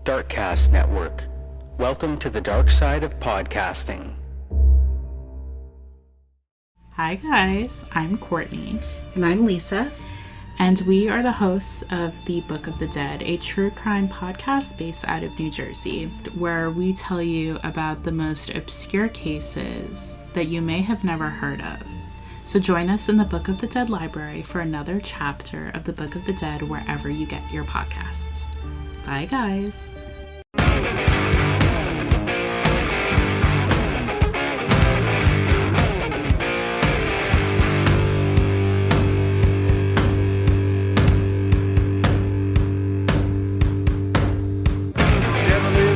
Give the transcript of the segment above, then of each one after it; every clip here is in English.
Darkcast Network. Welcome to the dark side of podcasting. Hi guys, I'm Courtney. And I'm Lisa. And we are the hosts of The Book of the Dead, a true crime podcast based out of New Jersey, where we tell you about the most obscure cases that you may have never heard of. So join us in the Book of the Dead library for another chapter of the Book of the Dead wherever you get your podcasts. Bye guys.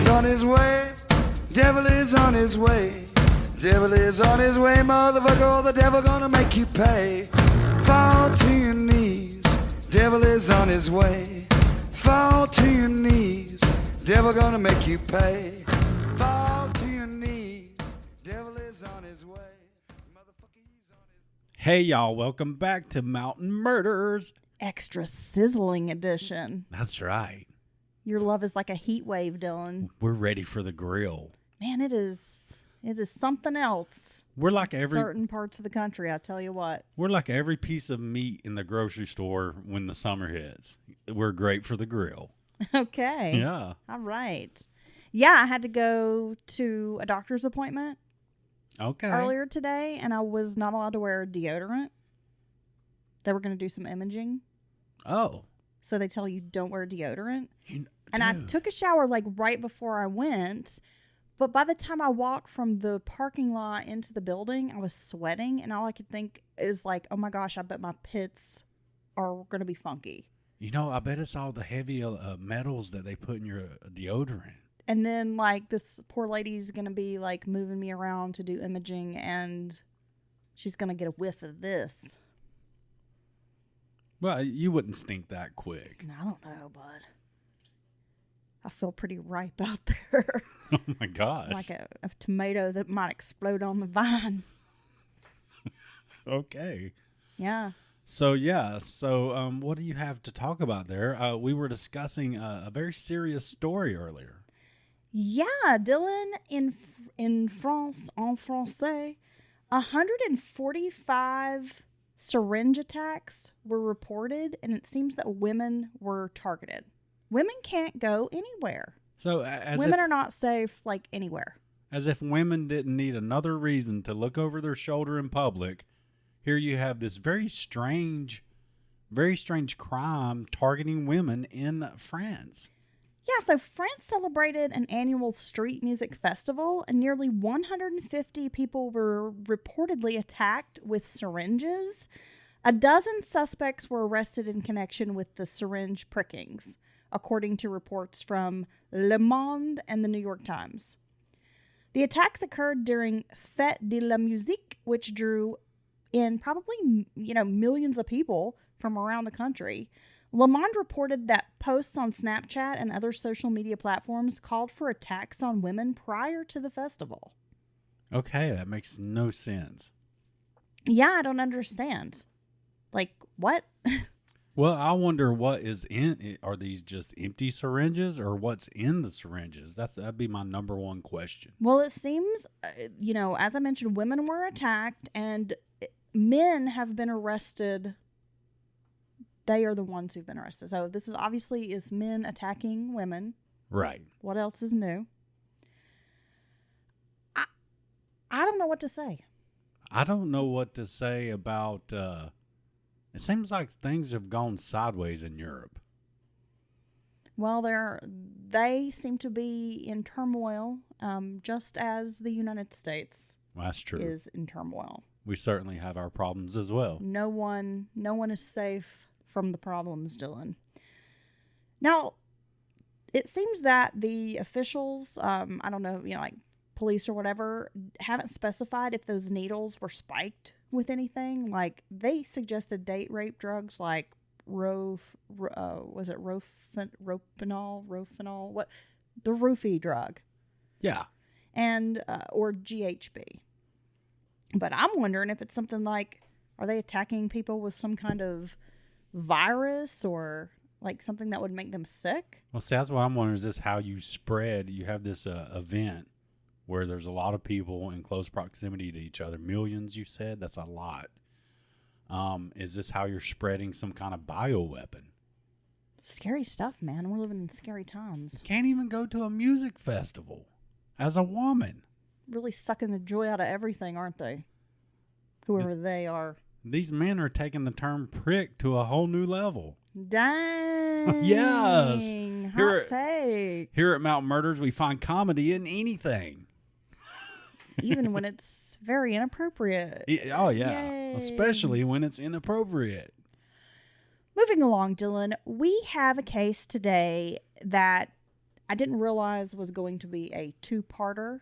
On his way, devil is on his way, devil is on his way, motherfucker, the devil gonna make you pay. Fall to your knees, devil is on his way, fall to your knees, devil gonna make you pay. Fall to your knees, devil is on his way, motherfucker, he's on his... Hey y'all, welcome back to Mountain Murders. Extra sizzling edition. That's right. Your love is like a heat wave, Dylan. We're ready for the grill. Man, it is something else. We're like certain parts of the country, I tell you what. We're like every piece of meat in the grocery store when the summer hits. We're great for the grill. Okay. Yeah. All right. Yeah, I had to go to a doctor's appointment earlier today, and I was not allowed to wear deodorant. They were going to do some imaging. Oh. So they tell you don't wear deodorant. And I took a shower like right before I went. But by the time I walked from the parking lot into the building, I was sweating. And all I could think is like, oh my gosh, I bet my pits are going to be funky. You know, I bet it's all the heavy metals that they put in your deodorant. And then like this poor lady's going to be like moving me around to do imaging. And she's going to get a whiff of this. Well, you wouldn't stink that quick. I don't know, bud. I feel pretty ripe out there. Oh, my gosh. Like a tomato that might explode on the vine. Okay. Yeah. So, what do you have to talk about there? We were discussing a very serious story earlier. Yeah, Dylan, in France, en français, 145... syringe attacks were reported, and it seems that women were targeted. Women can't go anywhere. So women are not safe, like, anywhere. As if women didn't need another reason to look over their shoulder in public, here you have this very strange crime targeting women in France. Yeah, so France celebrated an annual street music festival, and nearly 150 people were reportedly attacked with syringes. A dozen suspects were arrested in connection with the syringe prickings, according to reports from Le Monde and the New York Times. The attacks occurred during Fête de la Musique, which drew in probably, millions of people from around the country. Le Monde reported that posts on Snapchat and other social media platforms called for attacks on women prior to the festival. Okay, that makes no sense. Yeah, I don't understand. Like, what? Well, I wonder what is in it. Are these just empty syringes or what's in the syringes? That'd be my number one question. Well, it seems, as I mentioned, women were attacked and men have been arrested. They are the ones who've been arrested. So this is obviously is men attacking women. Right. What else is new? I don't know what to say. I don't know what to say about, it seems like things have gone sideways in Europe. Well, they seem to be in turmoil, just as the United States That's true. Is in turmoil. We certainly have our problems as well. No one is safe from the problems, Dylan. Now, it seems that the officials, I don't know, like police or whatever, haven't specified if those needles were spiked with anything. Like, they suggested date rape drugs like rofinol, what? The roofie drug. Yeah. And, or GHB. But I'm wondering if it's something like, are they attacking people with some kind of virus or like something that would make them sick. Well, see, that's what I'm wondering. Is this how you spread? You have this event where there's a lot of people in close proximity to each other. Millions, you said? That's a lot. Is this how you're spreading some kind of bioweapon? Scary stuff, man. We're living in scary times. Can't even go to a music festival as a woman. Really sucking the joy out of everything, aren't they? Whoever they are. These men are taking the term prick to a whole new level. Dang. Yes. Hot take. Here at Mountain Murders, we find comedy in anything. Even when it's very inappropriate. Oh, yeah. Yay. Especially when it's inappropriate. Moving along, Dylan, we have a case today that I didn't realize was going to be a two-parter,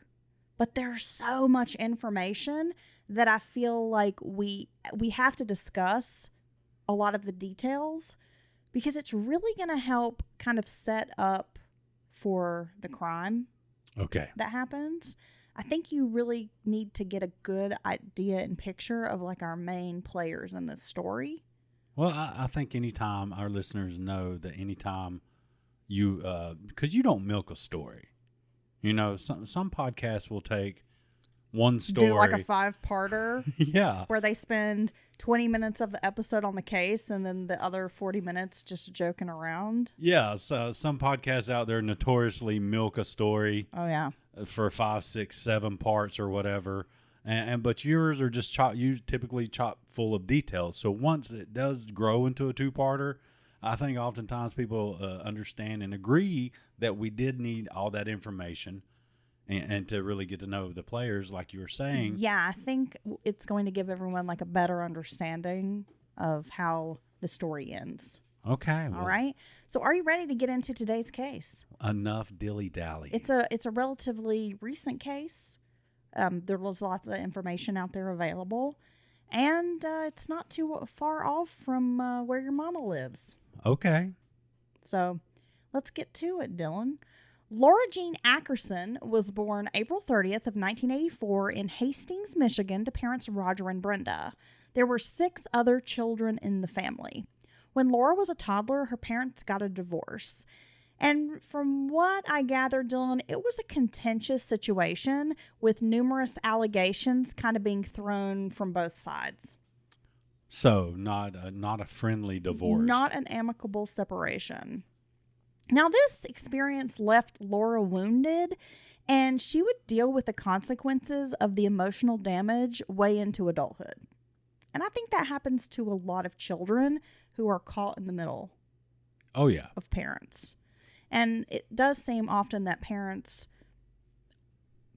but there's so much information that I feel like we have to discuss a lot of the details because it's really going to help kind of set up for the crime that happens. I think you really need to get a good idea and picture of like our main players in this story. Well, I think anytime our listeners know that anytime you, because you don't milk a story, you know, some podcasts will take one story. Do like a 5-parter. Yeah. Where they spend 20 minutes of the episode on the case and then the other 40 minutes just joking around. Yeah. So some podcasts out there notoriously milk a story. Oh, yeah. For 5, 6, 7 parts or whatever. But yours are just you typically chock full of details. So once it does grow into a 2-parter, I think oftentimes people understand and agree that we did need all that information and to really get to know the players, like you were saying. Yeah, I think it's going to give everyone like a better understanding of how the story ends. Okay. All right. So are you ready to get into today's case? Enough dilly-dally. It's a relatively recent case. There was lots of information out there available, and it's not too far off from where your mama lives. Okay. So let's get to it, Dylan. Laura Jean Ackerson was born April 30th of 1984 in Hastings, Michigan, to parents Roger and Brenda. There were 6 other children in the family. When Laura was a toddler, her parents got a divorce. And from what I gathered, Dylan, it was a contentious situation with numerous allegations kind of being thrown from both sides. So not a friendly divorce. Not an amicable separation. Now, this experience left Laura wounded, and she would deal with the consequences of the emotional damage way into adulthood. And I think that happens to a lot of children who are caught in the middle of parents. And it does seem often that parents,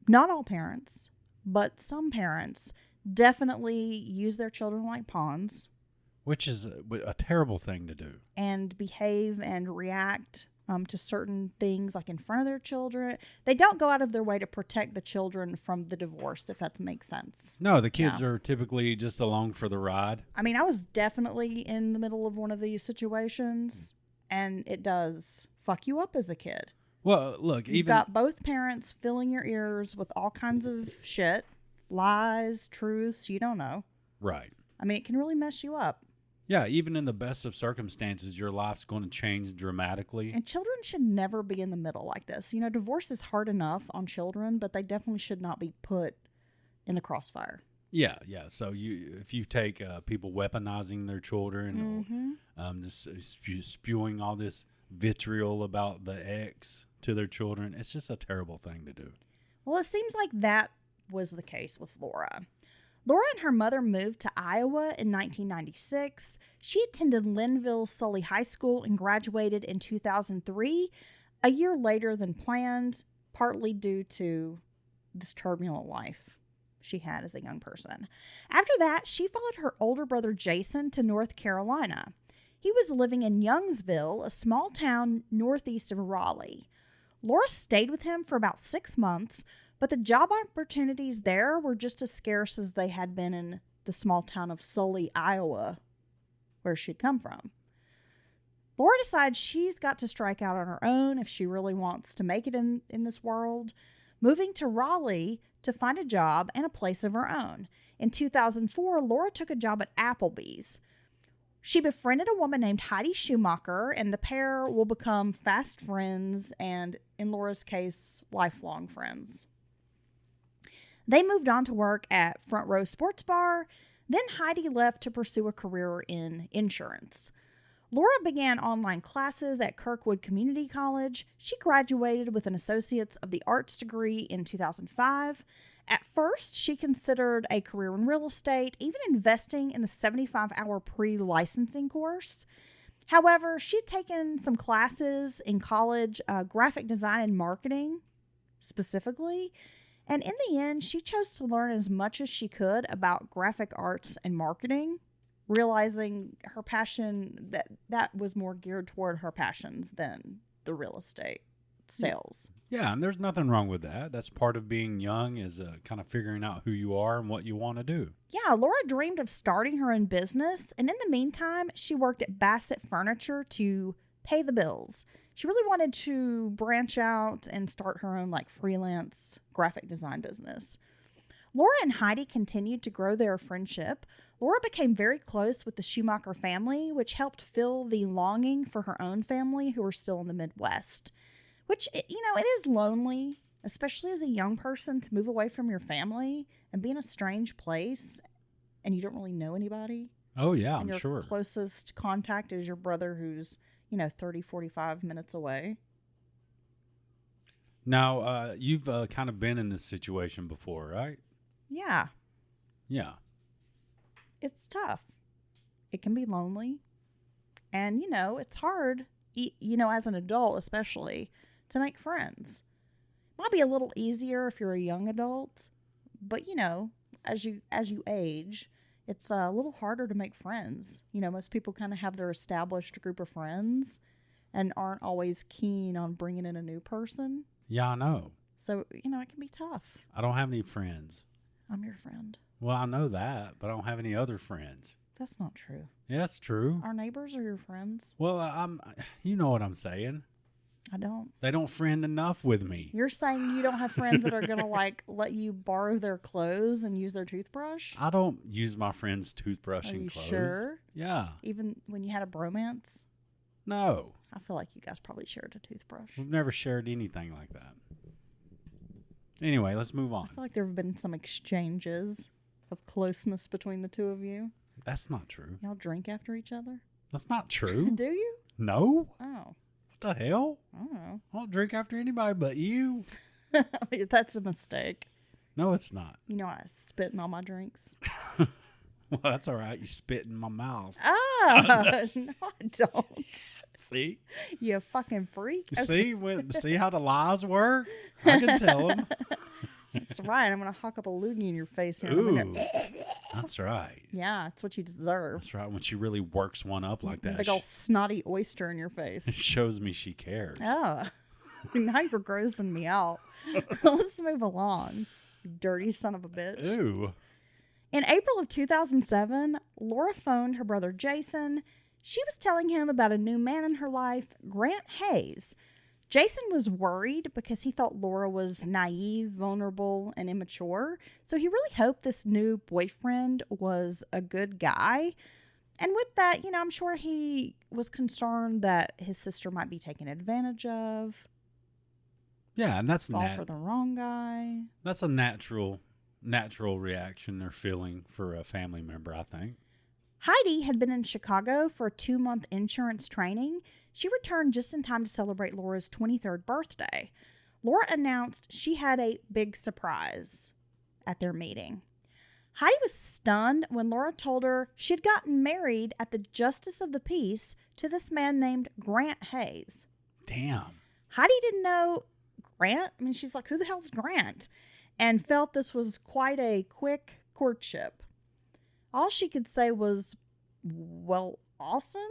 not all parents, but some parents definitely use their children like pawns. Which is a terrible thing to do. And behave and react to certain things like in front of their children. They don't go out of their way to protect the children from the divorce, if that makes sense. No, the kids are typically just along for the ride. I mean, I was definitely in the middle of one of these situations, and it does fuck you up as a kid. Well, look, You've got both parents filling your ears with all kinds of shit, lies, truths you don't know. Right. I mean, it can really mess you up. Yeah, even in the best of circumstances, your life's going to change dramatically. And children should never be in the middle like this. You know, divorce is hard enough on children, but they definitely should not be put in the crossfire. Yeah. So if you take people weaponizing their children, or just spewing all this vitriol about the ex to their children, it's just a terrible thing to do. Well, it seems like that was the case with Laura. Laura and her mother moved to Iowa in 1996. She attended Linville Sully High School and graduated in 2003, a year later than planned, partly due to this turbulent life she had as a young person. After that, she followed her older brother Jason to North Carolina. He was living in Youngsville, a small town northeast of Raleigh. Laura stayed with him for about 6 months, but the job opportunities there were just as scarce as they had been in the small town of Sully, Iowa, where she'd come from. Laura decides she's got to strike out on her own if she really wants to make it in this world, moving to Raleigh to find a job and a place of her own. In 2004, Laura took a job at Applebee's. She befriended a woman named Heidi Schumacher, and the pair will become fast friends and, in Laura's case, lifelong friends. They moved on to work at Front Row Sports Bar. Then Heidi left to pursue a career in insurance. Laura began online classes at Kirkwood Community College. She graduated with an Associate's of the Arts degree in 2005. At first, she considered a career in real estate, even investing in the 75-hour pre-licensing course. However, she'd taken some classes in college, graphic design and marketing specifically. And in the end, she chose to learn as much as she could about graphic arts and marketing, realizing her passion, that was more geared toward her passions than the real estate sales. Yeah, and there's nothing wrong with that. That's part of being young, is kind of figuring out who you are and what you want to do. Yeah, Laura dreamed of starting her own business, and in the meantime, she worked at Bassett Furniture to pay the bills. She really wanted to branch out and start her own freelance graphic design business. Laura and Heidi continued to grow their friendship. Laura became very close with the Schumacher family, which helped fill the longing for her own family who were still in the Midwest. Which, it is lonely, especially as a young person, to move away from your family and be in a strange place and you don't really know anybody. Oh, yeah, and I'm sure. Your closest contact is your brother who's, 30, 45 minutes away. Now, you've kind of been in this situation before, right? Yeah. Yeah. It's tough. It can be lonely. And, it's hard, as an adult especially, to make friends. Might be a little easier if you're a young adult, but, as you age, it's a little harder to make friends. Most people kind of have their established group of friends and aren't always keen on bringing in a new person. Yeah, I know. So, it can be tough. I don't have any friends. I'm your friend. Well, I know that, but I don't have any other friends. That's not true. Yeah, that's true. Our neighbors are your friends. Well, you know what I'm saying. I don't. They don't friend enough with me. You're saying you don't have friends that are going to let you borrow their clothes and use their toothbrush? I don't use my friend's toothbrush Are and you clothes. sure? Yeah. Even when you had a bromance? No. I feel like you guys probably shared a toothbrush. We've never shared anything like that. Anyway, let's move on. I feel like there have been some exchanges of closeness between the two of you. That's not true. Y'all drink after each other? That's not true. Do you? No. Oh. What the hell? I don't know. I don't drink after anybody but you. That's a mistake. No, it's not. I spit in all my drinks. Well, that's all right. You spit in my mouth. Oh, no, I don't. See? You fucking freak. See how the lies work? I can tell them. That's right. I'm going to huck up a loogie in your face here. Ooh, that's right. Yeah, it's what you deserve. That's right. When she really works one up like that, Big old snotty oyster in your face. it shows me she cares. Oh, now you're grossing me out. Let's move along, you dirty son of a bitch. Ooh. In April of 2007, Laura phoned her brother Jason. She was telling him about a new man in her life, Grant Hayes. Jason was worried because he thought Laura was naive, vulnerable, and immature. So he really hoped this new boyfriend was a good guy. And with that, I'm sure he was concerned that his sister might be taken advantage of. Yeah, and that's fall for the wrong guy. That's a natural reaction or feeling for a family member, I think. Heidi had been in Chicago for a 2-month insurance training. She returned just in time to celebrate Laura's 23rd birthday. Laura announced she had a big surprise at their meeting. Heidi was stunned when Laura told her she'd gotten married at the Justice of the Peace to this man named Grant Hayes. Damn. Heidi didn't know Grant. I mean, she's like, who the hell's Grant? And felt this was quite a quick courtship. All she could say was, well, awesome.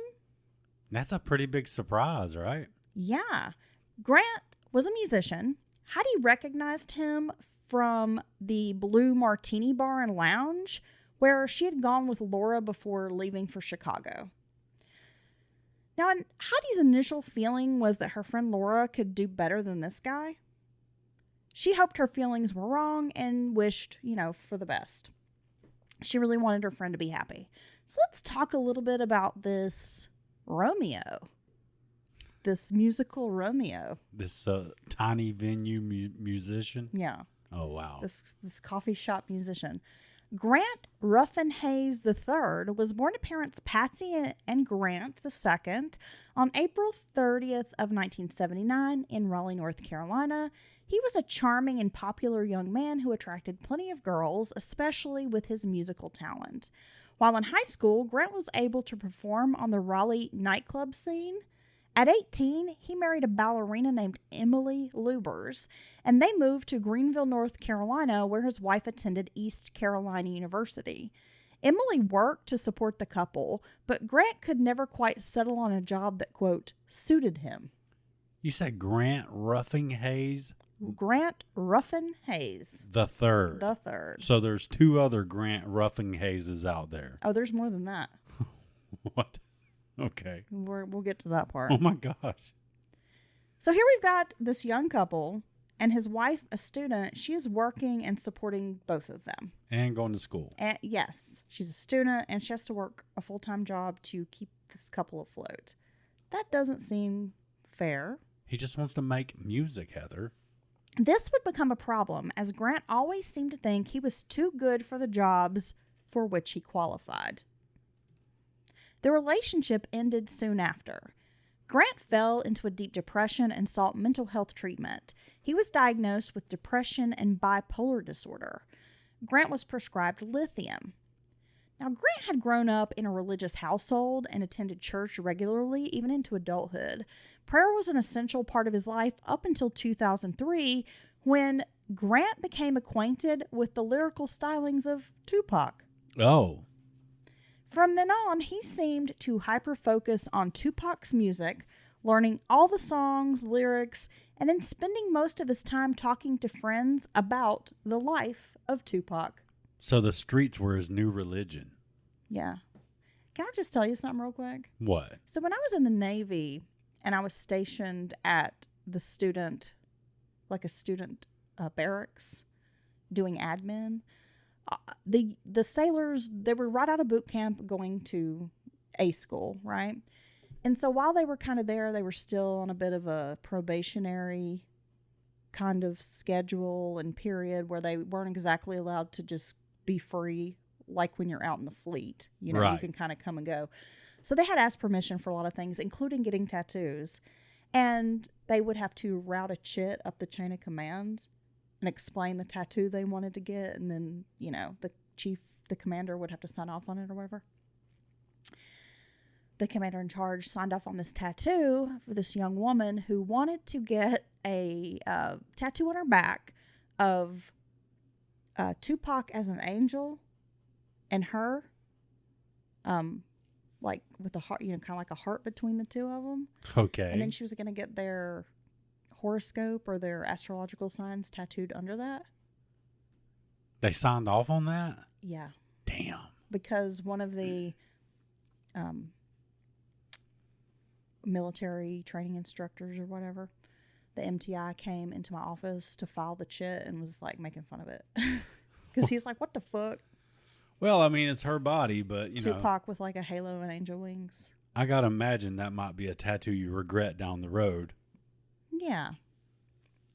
That's a pretty big surprise, right? Yeah. Grant was a musician. Heidi recognized him from the Blue Martini Bar and Lounge, where she had gone with Laura before leaving for Chicago. Now, Heidi's initial feeling was that her friend Laura could do better than this guy. She hoped her feelings were wrong and wished, for the best. She really wanted her friend to be happy. So let's talk a little bit about this Romeo, this musical Romeo. This tiny venue musician. Yeah. Oh, wow. This coffee shop musician. Grant Ruffin Hayes III was born to parents Patsy and Grant II on April 30th of 1979 in Raleigh, North Carolina. He was a charming and popular young man who attracted plenty of girls, especially with his musical talent. While in high school, Grant was able to perform on the Raleigh nightclub scene. At 18, he married a ballerina named Emily Lubers, and they moved to Greenville, North Carolina, where his wife attended East Carolina University. Emily worked to support the couple, but Grant could never quite settle on a job that, quote, suited him. You said Grant Ruffin Hayes? Grant Ruffin Hayes. The third. The third. So there's two other Grant Ruffin Hayeses out there. Oh, there's more than that. What? Okay. We'll get to that part. Oh, my gosh. So here we've got this young couple and his wife, a student. She is working and supporting both of them. And going to school. And yes, she's a student and she has to work a full-time job to keep this couple afloat. That doesn't seem fair. He just wants to make music, Heather. This would become a problem as Grant always seemed to think he was too good for the jobs for which he qualified. The relationship ended soon after. Grant fell into a deep depression and sought mental health treatment. He was diagnosed with depression and bipolar disorder. Grant was prescribed lithium. Now, Grant had grown up in a religious household and attended church regularly, even into adulthood. Prayer was an essential part of his life up until 2003, when Grant became acquainted with the lyrical stylings of Tupac. Oh. From then on, he seemed to hyper-focus on Tupac's music, learning all the songs, lyrics, and then spending most of his time talking to friends about the life of Tupac. So the streets were his new religion. Yeah. Can I just tell you something real quick? What? So when I was in the Navy and I was stationed at the student barracks doing admin, the sailors, they were right out of boot camp going to A school, right? And so while they were kind of there, they were still on a bit of a probationary kind of schedule and period where they weren't exactly allowed to just be free like when you're out in the fleet. You know, Right. You can kind of come and go. So they had asked permission for a lot of things, including getting tattoos. And they would have to route a chit up the chain of command and explain the tattoo they wanted to get. And then, you know, the commander would have to sign off on it or whatever. The commander in charge signed off on this tattoo for this young woman who wanted to get a tattoo on her back of Tupac as an angel and her, like with a heart, you know, kind of like a heart between the two of them. Okay. And then she was going to get their horoscope or their astrological signs tattooed under that. They signed off on that? Yeah. Damn. Because one of the military training instructors or whatever, the MTI, came into my office to file the chit and was like making fun of it. Because he's like, what the fuck? Well, I mean, it's her body, but, you know. Tupac with like a halo and angel wings. I got to imagine that might be a tattoo you regret down the road. Yeah.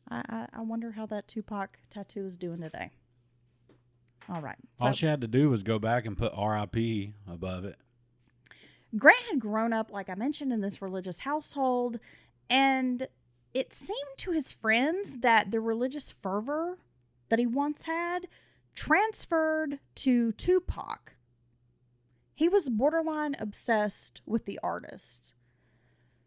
I wonder how that Tupac tattoo is doing today. All right. All she had to do was go back and put RIP above it. Grant had grown up, like I mentioned, in this religious household, and it seemed to his friends that the religious fervor that he once had transferred to Tupac. He was borderline obsessed with the artist.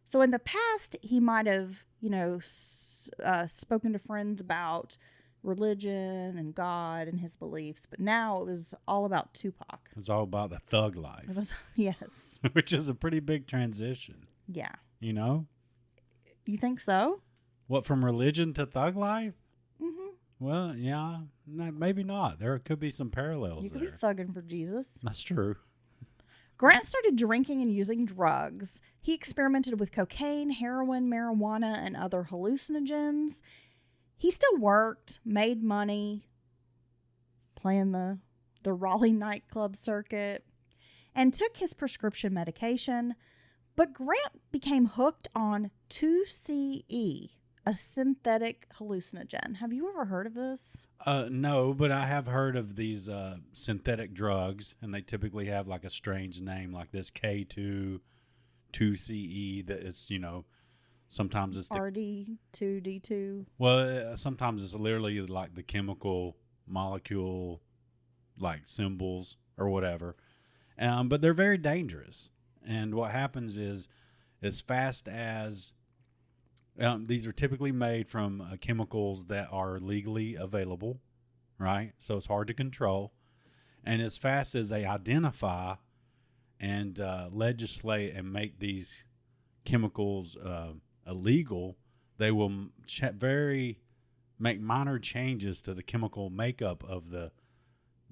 So in the past, he might have, you know, spoken to friends about religion and God and his beliefs, but now it was all about Tupac. It's all about the thug life. It was, yes. Which is a pretty big transition. Yeah. You know? You think so? What, from religion to thug life? Mm-hmm. Well, yeah, maybe not. There could be some parallels You could there. be thugging for Jesus. That's true. Grant started drinking and using drugs. He experimented with cocaine, heroin, marijuana, and other hallucinogens. He still worked, made money, playing the Raleigh nightclub circuit. and took his prescription medication. But Grant became hooked on 2CE, a synthetic hallucinogen. Have you ever heard of this? No, but I have heard of these synthetic drugs, and they typically have like a strange name, like this K2, 2CE. That it's sometimes it's RD2D2. Well, sometimes it's literally like the chemical molecule, like symbols or whatever. But they're very dangerous. And what happens is, as fast as these are typically made from chemicals that are legally available, right? So it's hard to control. And as fast as they identify and legislate and make these chemicals illegal, they will make minor changes to the chemical makeup of the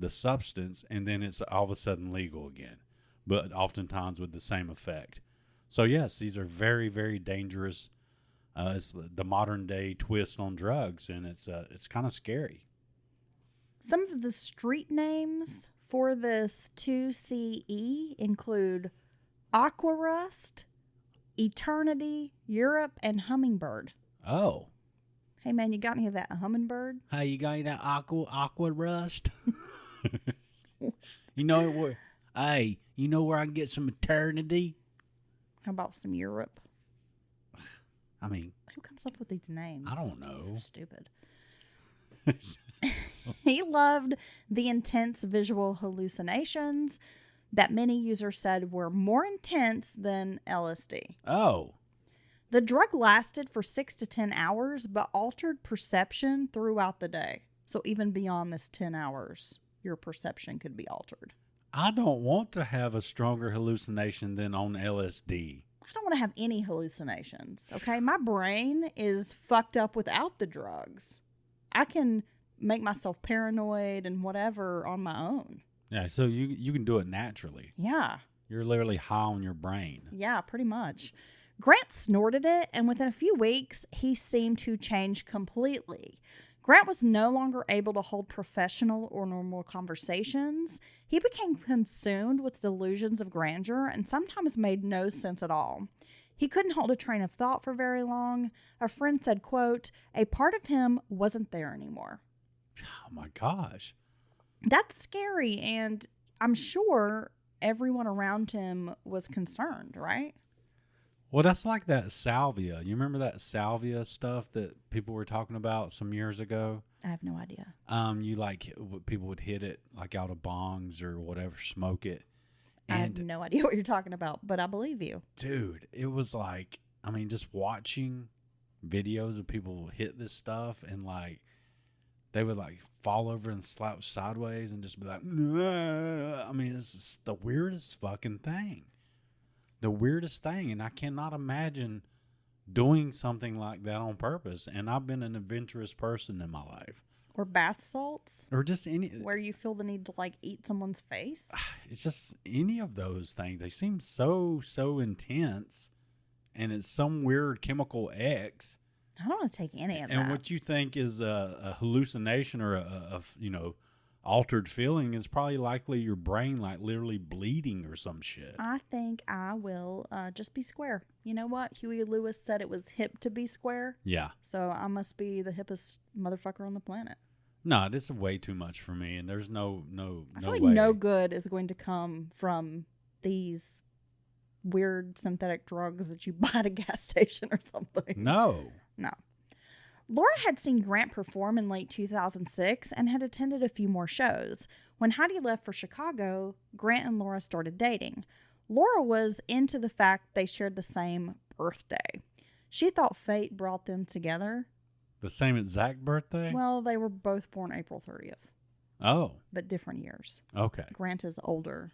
substance, and then it's all of a sudden legal again, but oftentimes with the same effect. So yes, these are very, very dangerous. It's the modern day twist on drugs, and it's kind of scary. Some of the street names for this 2CE include Aqua Rust, Eternity, Europe, and Hummingbird. Oh. Hey man, you got any of that hummingbird? Hey, you got any of that aqua rust? You know where I can get some Eternity? How about some Europe? I mean, who comes up with these names? I don't know. So stupid. He loved the intense visual hallucinations that many users said were more intense than LSD. Oh. The drug lasted for 6 to 10 hours, but altered perception throughout the day. So even beyond this 10 hours, your perception could be altered. I don't want to have a stronger hallucination than on LSD. I don't want to have any hallucinations, okay? My brain is fucked up without the drugs. I can make myself paranoid and whatever on my own. Yeah, so you can do it naturally. Yeah. You're literally high on your brain. Yeah, pretty much. Grant snorted it, and within a few weeks, he seemed to change completely. Grant was no longer able to hold professional or normal conversations. He became consumed with delusions of grandeur and sometimes made no sense at all. He couldn't hold a train of thought for very long. A friend said, quote, "A part of him wasn't there anymore." Oh my gosh. That's scary, and I'm sure everyone around him was concerned, right? Well, that's like that salvia. You remember that salvia stuff that people were talking about some years ago? I have no idea. People would hit it like out of bongs or whatever, smoke it. I have no idea what you're talking about, but I believe you. Dude, it was like, I mean, just watching videos of people hit this stuff and like, they would like fall over and slouch sideways and just be like, "Nah." I mean, it's just the weirdest fucking thing. The weirdest thing. And I cannot imagine doing something like that on purpose. And I've been an adventurous person in my life. Or bath salts. Or just any. Where you feel the need to like eat someone's face. It's just any of those things. They seem so intense. And it's some weird chemical X. I don't want to take any of that. And what you think is a hallucination or a altered feeling is probably likely your brain like literally bleeding or some shit. I think I will just be square. You know what? Huey Lewis said it was hip to be square. Yeah. So I must be the hippest motherfucker on the planet. No, this is way too much for me, and there's no I feel like way. no good is going to come from these weird synthetic drugs that you buy at a gas station or something. No. Laura had seen Grant perform in late 2006 and had attended a few more shows. When Heidi left for Chicago, Grant and Laura started dating. Laura was into the fact they shared the same birthday. She thought fate brought them together. The same exact birthday? Well, they were both born April 30th. Oh. But different years. Okay. Grant is older.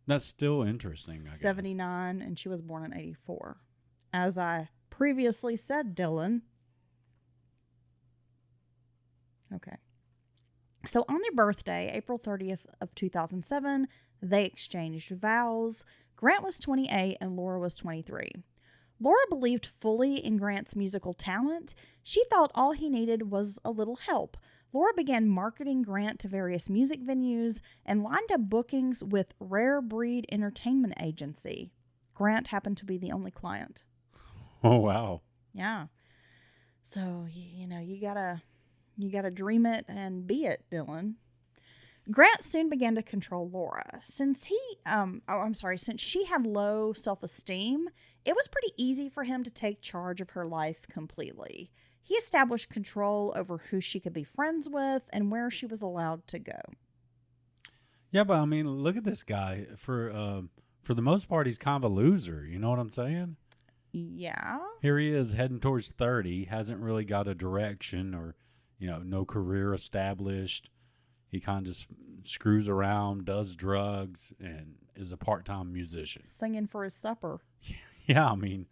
That's still interesting, I guess. 79, and she was born in 84. As I previously said, Dylan. Okay. So on their birthday, April 30th of 2007, they exchanged vows. Grant was 28 and Laura was 23. Laura believed fully in Grant's musical talent. She thought all he needed was a little help. Laura began marketing Grant to various music venues and lined up bookings with Rare Breed Entertainment Agency. Grant happened to be the only client. Oh, wow. Yeah. So, you gotta dream it and be it, Dylan. Grant soon began to control Laura. Since she had low self-esteem, it was pretty easy for him to take charge of her life completely. He established control over who she could be friends with and where she was allowed to go. Yeah, but I mean, look at this guy. For the most part, he's kind of a loser. You know what I'm saying? Yeah. Here he is heading towards 30, hasn't really got a direction or, no career established. He kind of just screws around, does drugs, and is a part-time musician. Singing for his supper. Yeah, I mean,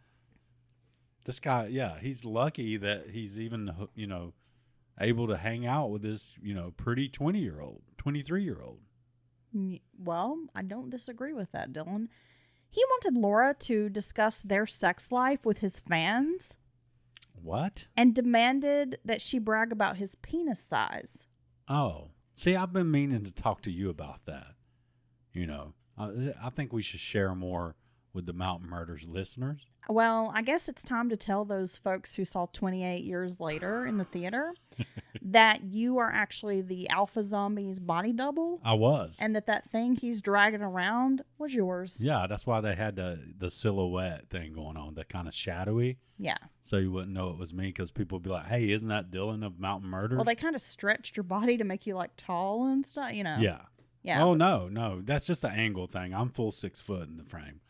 this guy, he's lucky that he's even, able to hang out with this, pretty 20-year-old, 23-year-old. Well, I don't disagree with that, Dylan. He wanted Laura to discuss their sex life with his fans. What? And demanded that she brag about his penis size. Oh, see, I've been meaning to talk to you about that. I think we should share more with the Mountain Murders listeners. Well, I guess it's time to tell those folks who saw 28 years later in the theater that you are actually the Alpha Zombie's body double. I was. And that thing he's dragging around was yours. Yeah, that's why they had the silhouette thing going on, that kind of shadowy. Yeah. So you wouldn't know it was me because people would be like, hey, isn't that Dylan of Mountain Murders? Well, they kind of stretched your body to make you like tall and stuff, Yeah. Yeah. Oh, no. That's just the angle thing. I'm full 6 foot in the frame.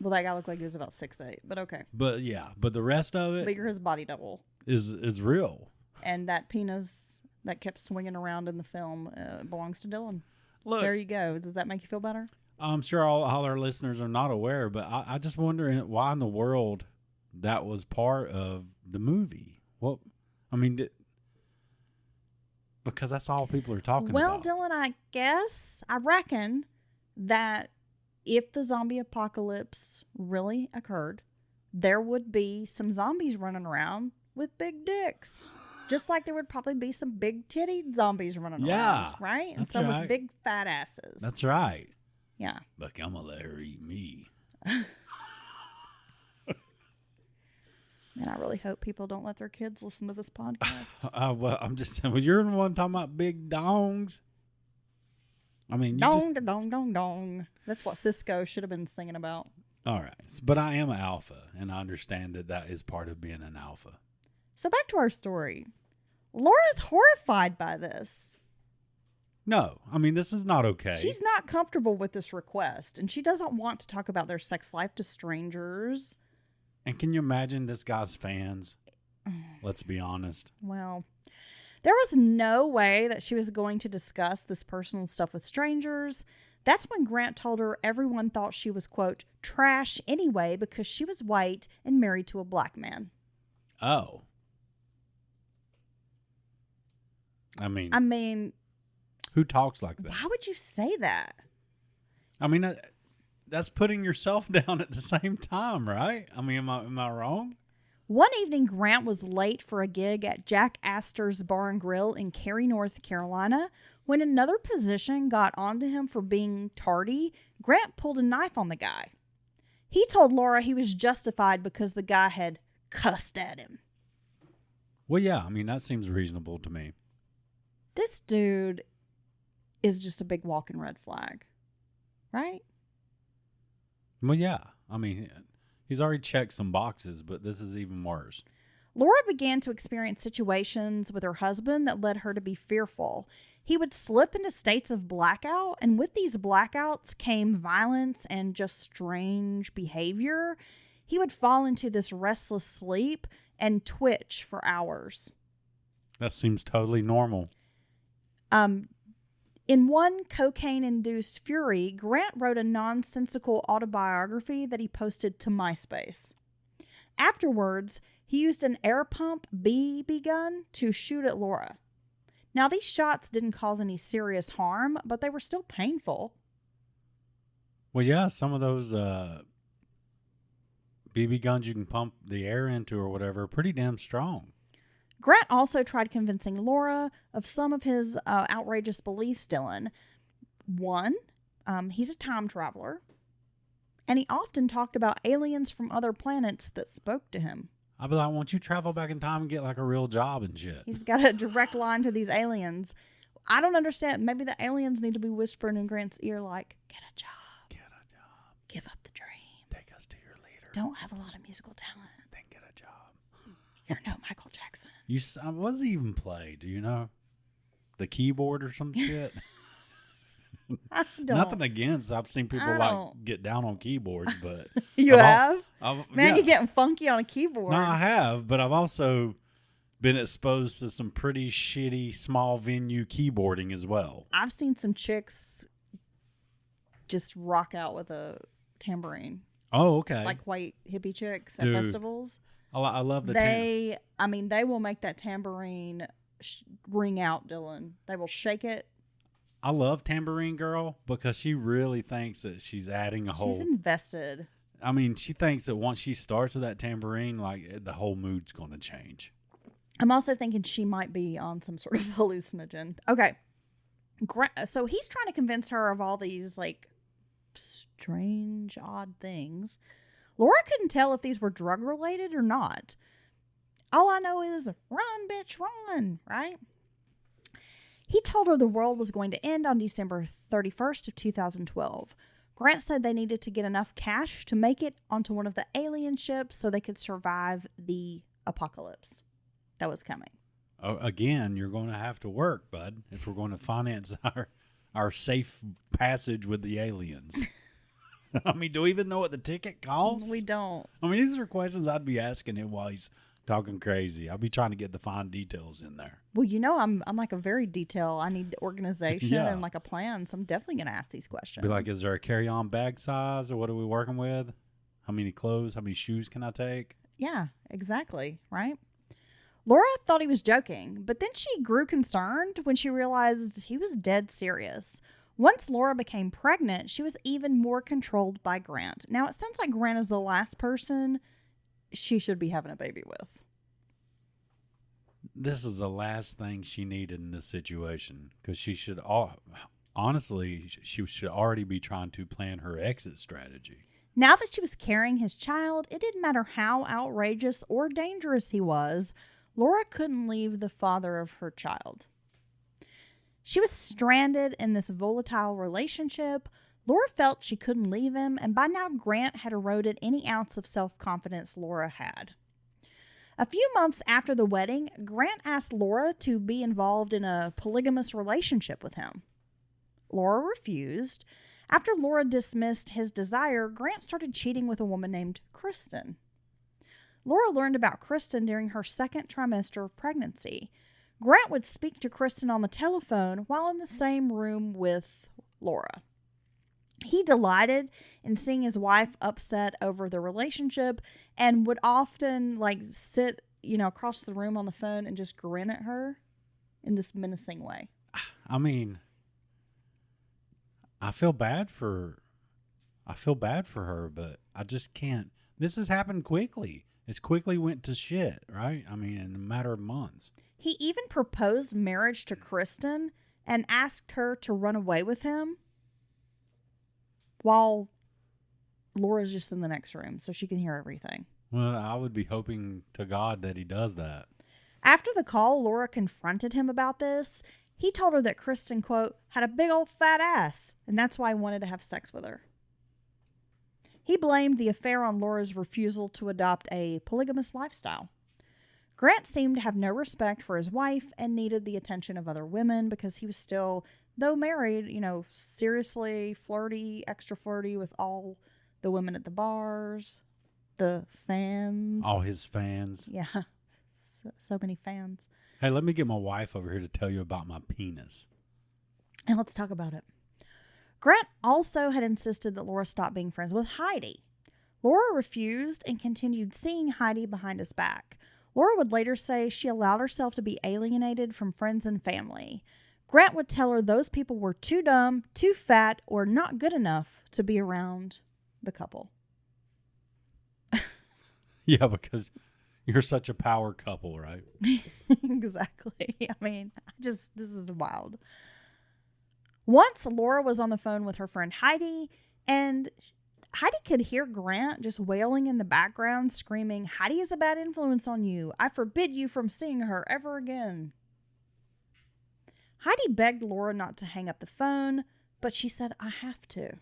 Well, that guy looked like he was about 6'8", but okay. But the rest of it But you're his body double. is real. And that penis that kept swinging around in the film belongs to Dylan. Look, There you go. Does that make you feel better? I'm sure all our listeners are not aware, but I just wonder why in the world that was part of the movie. Well, I mean, because that's all people are talking about. Well, Dylan, I reckon that if the zombie apocalypse really occurred, there would be some zombies running around with big dicks. Just like there would probably be some big titty zombies running around, right? And some with big fat asses. That's right. Yeah. Like, I'm going to let her eat me. And I really hope people don't let their kids listen to this podcast. Well, I'm just saying, you're the one talking about big dongs. I mean, Dong, dong, dong, dong. That's what Cisco should have been singing about. All right. But I am an alpha, and I understand that is part of being an alpha. So back to our story. Laura's horrified by this. No, I mean, this is not okay. She's not comfortable with this request, and she doesn't want to talk about their sex life to strangers. And can you imagine this guy's fans? Let's be honest. Well, there was no way that she was going to discuss this personal stuff with strangers. That's when Grant told her everyone thought she was, quote, trash anyway because she was white and married to a black man. Oh. I mean, who talks like that? Why would you say that? I mean, that's putting yourself down at the same time, right? I mean, am I wrong? One evening, Grant was late for a gig at Jack Astor's Bar and Grill in Cary, North Carolina. When another physician got onto him for being tardy, Grant pulled a knife on the guy. He told Laura he was justified because the guy had cussed at him. Well, yeah, I mean, that seems reasonable to me. This dude is just a big walking red flag, right? Well, yeah, I mean, he's already checked some boxes, but this is even worse. Laura began to experience situations with her husband that led her to be fearful. He would slip into states of blackout, and with these blackouts came violence and just strange behavior. He would fall into this restless sleep and twitch for hours. That seems totally normal. In one cocaine-induced fury, Grant wrote a nonsensical autobiography that he posted to MySpace. Afterwards, he used an air pump BB gun to shoot at Laura. Now, these shots didn't cause any serious harm, but they were still painful. Well, yeah, some of those BB guns you can pump the air into or whatever are pretty damn strong. Grant also tried convincing Laura of some of his outrageous beliefs, Dylan. One, he's a time traveler, and he often talked about aliens from other planets that spoke to him. I'd be like, won't you travel back in time and get like a real job and shit? He's got a direct line to these aliens. I don't understand. Maybe the aliens need to be whispering in Grant's ear like, get a job. Get a job. Give up the dream. Take us to your leader. Don't have a lot of musical talent. Then get a job. You're no Michael Jackson. What does he even play? Do you know? The keyboard or some shit? I don't. Nothing against. I've seen people I like don't. get down on keyboards, but You have? Man, Man, you're getting funky on a keyboard. No, I have, but I've also been exposed to some pretty shitty small venue keyboarding as well. I've seen some chicks just rock out with a tambourine. Oh, okay. Like white hippie chicks Dude, at festivals. I love the they will make that tambourine ring out, Dylan. They will shake it. I love Tambourine Girl because she really thinks that she's adding a whole. She's invested. I mean, she thinks that once she starts with that tambourine, like the whole mood's going to change. I'm also thinking she might be on some sort of hallucinogen. Okay. So he's trying to convince her of all these like strange, odd things. Laura couldn't tell if these were drug related or not. All I know is run, bitch, run, right? He told her the world was going to end on December 31st of 2012. Grant said they needed to get enough cash to make it onto one of the alien ships so they could survive the apocalypse that was coming. Oh, again, you're going to have to work, bud, if we're going to finance our safe passage with the aliens. I mean, do we even know what the ticket costs? We don't. I mean, these are questions I'd be asking him while he's talking crazy. I'll be trying to get the fine details in there. Well, you know, I'm like a very detailed. I need organization Yeah. and like a plan, so I'm definitely going to ask these questions. Be like, is there a carry-on bag size, or what are we working with? How many clothes, how many shoes can I take? Yeah, exactly, right? Laura thought he was joking, but then she grew concerned when she realized he was dead serious. Once Laura became pregnant, she was even more controlled by Grant. Now, it sounds like Grant is the last person she should be having a baby with. This is the last thing she needed in this situation, because she should honestly, she should already be trying to plan her exit strategy. Now that she was carrying his child, it didn't matter how outrageous or dangerous he was, Laura couldn't leave the father of her child. She was stranded in this volatile relationship. Laura felt she couldn't leave him, and by now Grant had eroded any ounce of self-confidence Laura had. A few months after the wedding, Grant asked Laura to be involved in a polygamous relationship with him. Laura refused. After Laura dismissed his desire, Grant started cheating with a woman named Kristen. Laura learned about Kristen during her second trimester of pregnancy. Grant would speak to Kristen on the telephone while in the same room with Laura. He delighted in seeing his wife upset over the relationship and would often sit, across the room on the phone and just grin at her in this menacing way. I mean, I feel bad for her, but I just can't. This has happened quickly. It's quickly went to shit, right? I mean, in a matter of months. He even proposed marriage to Kristen and asked her to run away with him while Laura's just in the next room so she can hear everything. Well, I would be hoping to God that he does that. After the call, Laura confronted him about this. He told her that Kristen, quote, had a big old fat ass, and that's why he wanted to have sex with her. He blamed the affair on Laura's refusal to adopt a polygamous lifestyle. Grant seemed to have no respect for his wife and needed the attention of other women because he was still, though married, seriously flirty, extra flirty with all the women at the bars, the fans. All his fans. Yeah, so many fans. Hey, let me get my wife over here to tell you about my penis. And let's talk about it. Grant also had insisted that Laura stop being friends with Heidi. Laura refused and continued seeing Heidi behind his back. Laura would later say she allowed herself to be alienated from friends and family. Grant would tell her those people were too dumb, too fat, or not good enough to be around the couple. Yeah, because, You're such a power couple, right? Exactly. I mean, this is wild. Once Laura was on the phone with her friend Heidi, and Heidi could hear Grant just wailing in the background, screaming, "Heidi is a bad influence on you. I forbid you from seeing her ever again." Heidi begged Laura not to hang up the phone, but she said, "I have to."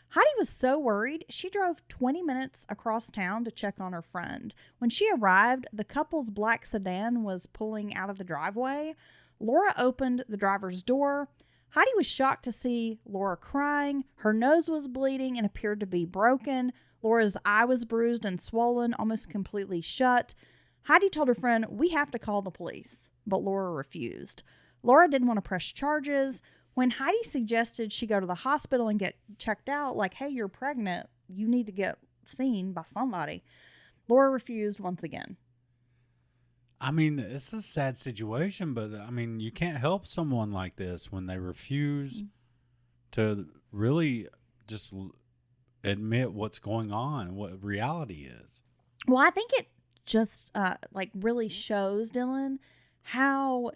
Heidi was so worried, she drove 20 minutes across town to check on her friend. When she arrived, the couple's black sedan was pulling out of the driveway. Laura opened the driver's door. Heidi was shocked to see Laura crying. Her nose was bleeding and appeared to be broken. Laura's eye was bruised and swollen, almost completely shut. Heidi told her friend, "We have to call the police," but Laura refused. Laura didn't want to press charges. When Heidi suggested she go to the hospital and get checked out, like, "Hey, you're pregnant, you need to get seen by somebody," Laura refused once again. I mean, it's a sad situation, but I mean, you can't help someone like this when they refuse to really just admit what's going on, what reality is. Well, I think it just really shows, Dylan, how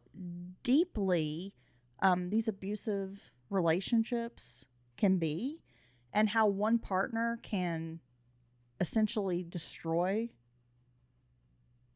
deeply these abusive relationships can be, and how one partner can essentially destroy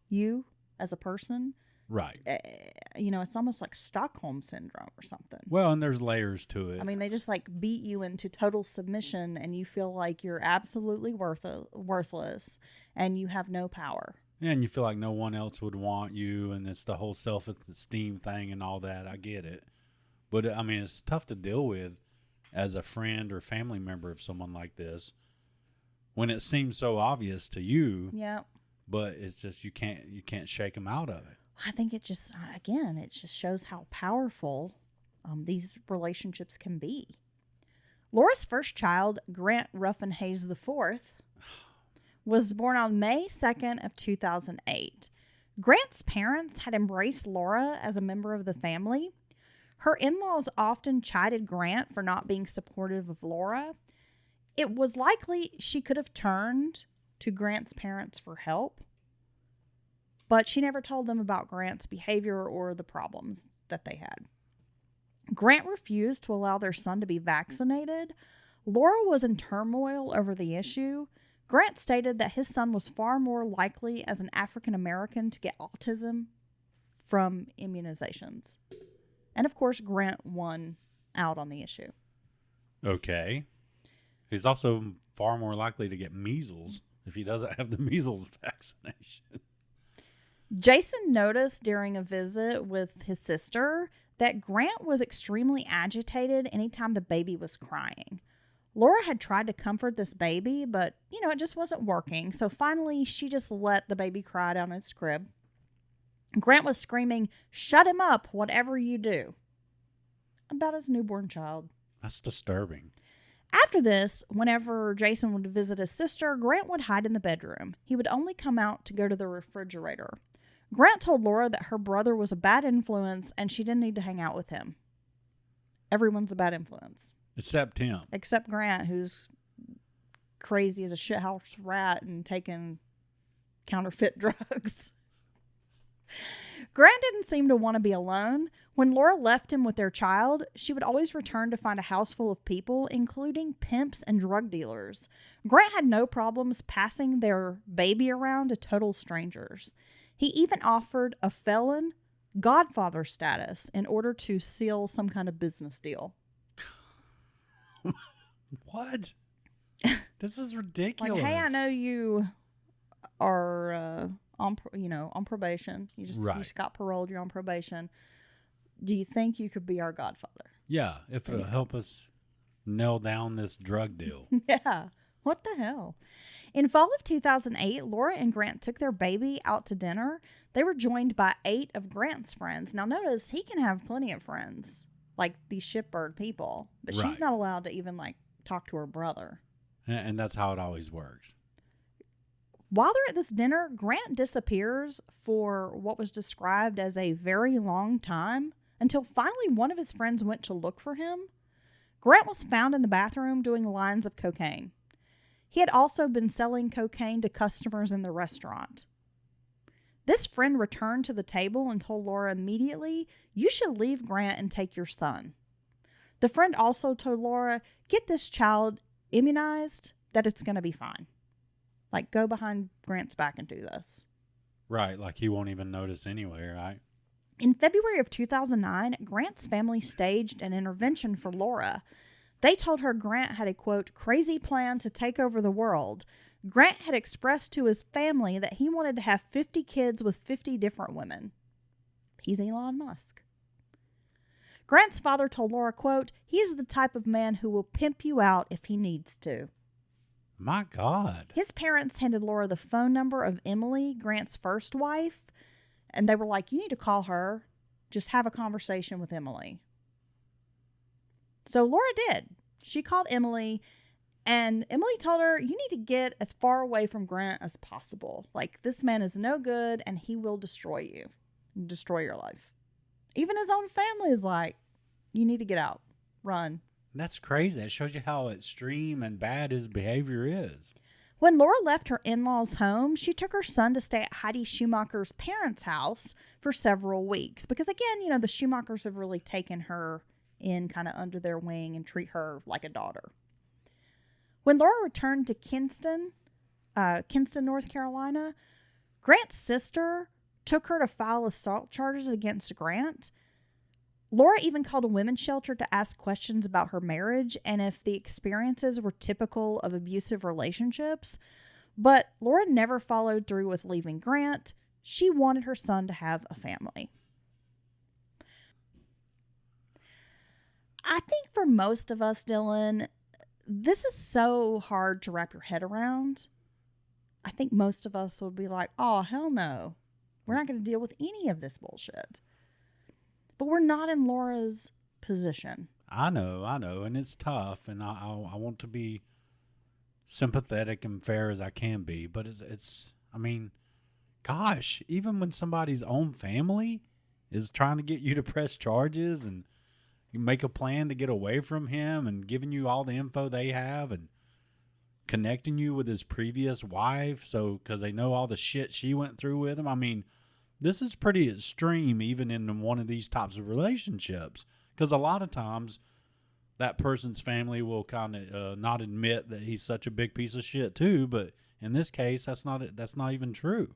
you as a person. Right. It's almost like Stockholm syndrome or something. Well, and there's layers to it. I mean, they just beat you into total submission, and you feel like you're absolutely worthless and you have no power. Yeah, and you feel like no one else would want you, and it's the whole self-esteem thing and all that. I get it. But, I mean, it's tough to deal with as a friend or family member of someone like this when it seems so obvious to you. Yeah. But it's just you can't shake them out of it. I think it just shows how powerful these relationships can be. Laura's first child, Grant Ruffin Hayes IV, was born on May 2nd of 2008. Grant's parents had embraced Laura as a member of the family. Her in-laws often chided Grant for not being supportive of Laura. It was likely she could have turned to Grant's parents for help, but she never told them about Grant's behavior or the problems that they had. Grant refused to allow their son to be vaccinated. Laura was in turmoil over the issue. Grant stated that his son was far more likely as an African American to get autism from immunizations. And of course, Grant won out on the issue. Okay. He's also far more likely to get measles if he doesn't have the measles vaccination. Jason noticed during a visit with his sister that Grant was extremely agitated anytime the baby was crying. Laura had tried to comfort this baby, but, it just wasn't working. So finally, she just let the baby cry down in his crib. Grant was screaming, "Shut him up, whatever you do," about his newborn child. That's disturbing. After this, whenever Jason would visit his sister, Grant would hide in the bedroom. He would only come out to go to the refrigerator. Grant told Laura that her brother was a bad influence and she didn't need to hang out with him. Everyone's a bad influence. Except him. Except Grant, who's crazy as a shithouse rat and taking counterfeit drugs. Grant didn't seem to want to be alone. When Laura left him with their child, she would always return to find a house full of people, including pimps and drug dealers. Grant had no problems passing their baby around to total strangers. He even offered a felon godfather status in order to seal some kind of business deal. What? This is ridiculous. Like, hey, I know you are on probation. You just got paroled. You're on probation. Do you think you could be our godfather? Yeah, if it'll help us nail down this drug deal. Yeah. What the hell? In fall of 2008, Laura and Grant took their baby out to dinner. They were joined by 8 of Grant's friends. Now notice, he can have plenty of friends, like these shipbird people, but she's not allowed to even talk to her brother. And that's how it always works. While they're at this dinner, Grant disappears for what was described as a very long time until finally one of his friends went to look for him. Grant was found in the bathroom doing lines of cocaine. He had also been selling cocaine to customers in the restaurant. This friend returned to the table and told Laura immediately, "You should leave Grant and take your son." The friend also told Laura, "Get this child immunized, that it's going to be fine. Like, go behind Grant's back and do this." Right, like he won't even notice anyway, right? In February of 2009, Grant's family staged an intervention for Laura. They told her Grant had a, quote, crazy plan to take over the world. Grant had expressed to his family that he wanted to have 50 kids with 50 different women. He's Elon Musk. Grant's father told Laura, quote, "He is the type of man who will pimp you out if he needs to." My God. His parents handed Laura the phone number of Emily, Grant's first wife, and they were like, "You need to call her. Just have a conversation with Emily." So Laura did. She called Emily, and Emily told her, "You need to get as far away from Grant as possible. Like, this man is no good, and he will destroy you, destroy your life." Even his own family is like, "You need to get out. Run." That's crazy. It shows you how extreme and bad his behavior is. When Laura left her in-laws' home, she took her son to stay at Heidi Schumacher's parents' house for several weeks. Because again, you know, the Schumachers have really taken her in kind of under their wing and treat her like a daughter. When Laura returned to Kinston, North Carolina, Grant's sister took her to file assault charges against Grant. Laura even called a women's shelter to ask questions about her marriage and if the experiences were typical of abusive relationships. But Laura never followed through with leaving Grant. She wanted her son to have a family. I think for most of us, Dylan, this is so hard to wrap your head around. I think most of us would be like, "Oh, hell no. We're not going to deal with any of this bullshit." But we're not in Laura's position. I know, and it's tough, and I want to be sympathetic and fair as I can be, but it's I mean, gosh, even when somebody's own family is trying to get you to press charges and you make a plan to get away from him and giving you all the info they have and connecting you with his previous wife, so because they know all the shit she went through with him. I mean, this is pretty extreme even in one of these types of relationships, because a lot of times that person's family will kind of not admit that he's such a big piece of shit too, but in this case that's not even true.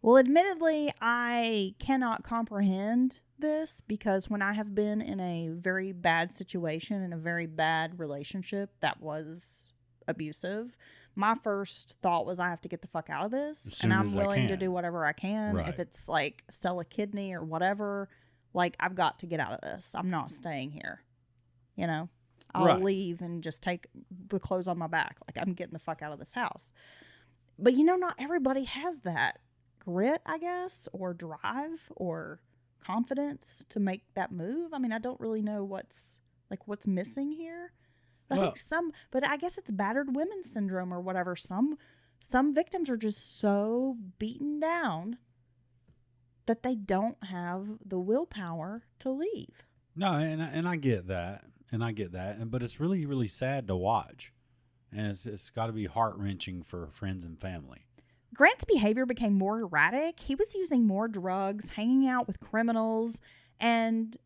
Well, admittedly, I cannot comprehend this because when I have been in a very bad situation, in a very bad relationship that was abusive, my first thought was I have to get the fuck out of this, and I'm willing to do whatever I can. Right. If it's like sell a kidney or whatever, like I've got to get out of this. I'm not staying here. You know, I'll leave and just take the clothes on my back. Like, I'm getting the fuck out of this house. But you know, not everybody has that grit, I guess, or drive or confidence to make that move. I mean, I don't really know what's missing here. But I think but I guess it's battered women syndrome or whatever. Some victims are just so beaten down that they don't have the willpower to leave. No, and I get that. But it's really, really sad to watch. And it's got to be heart-wrenching for friends and family. Grant's behavior became more erratic. He was using more drugs, hanging out with criminals, and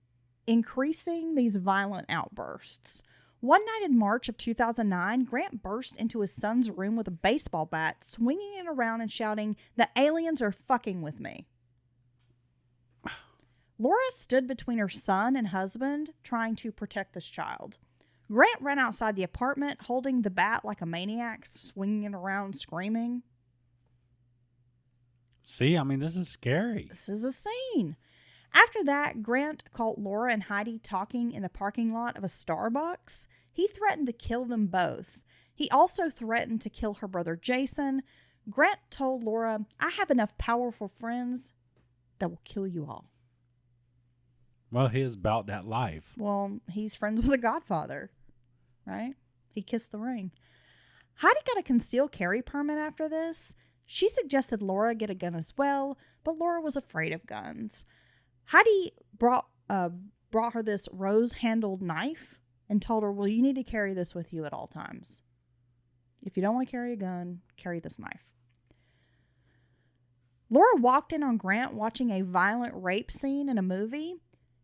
increasing these violent outbursts. One night in March of 2009, Grant burst into his son's room with a baseball bat, swinging it around and shouting, "The aliens are fucking with me." Laura stood between her son and husband, trying to protect this child. Grant ran outside the apartment, holding the bat like a maniac, swinging it around, screaming. See, I mean, this is scary. This is a scene. After that, Grant caught Laura and Heidi talking in the parking lot of a Starbucks. He threatened to kill them both. He also threatened to kill her brother Jason. Grant told Laura, "I have enough powerful friends that will kill you all." Well, he is about that life. Well, he's friends with the Godfather, right? He kissed the ring. Heidi got a concealed carry permit after this. She suggested Laura get a gun as well, but Laura was afraid of guns. Heidi brought her this rose-handled knife and told her, "Well, you need to carry this with you at all times. If you don't want to carry a gun, carry this knife. Laura walked in on Grant watching a violent rape scene in a movie.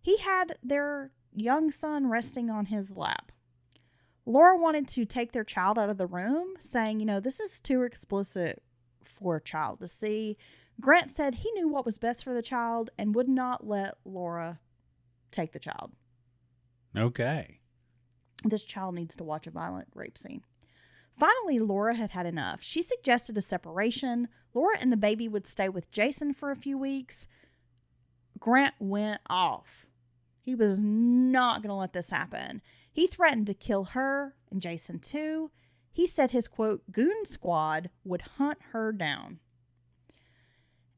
He had their young son resting on his lap. Laura wanted to take their child out of the room, saying, this is too explicit for a child to see. Grant said he knew what was best for the child and would not let Laura take the child. Okay. This child needs to watch a violent rape scene. Finally, Laura had had enough. She suggested a separation. Laura and the baby would stay with Jason for a few weeks. Grant went off. He was not going to let this happen. He threatened to kill her and Jason too. He said his, quote, goon squad would hunt her down.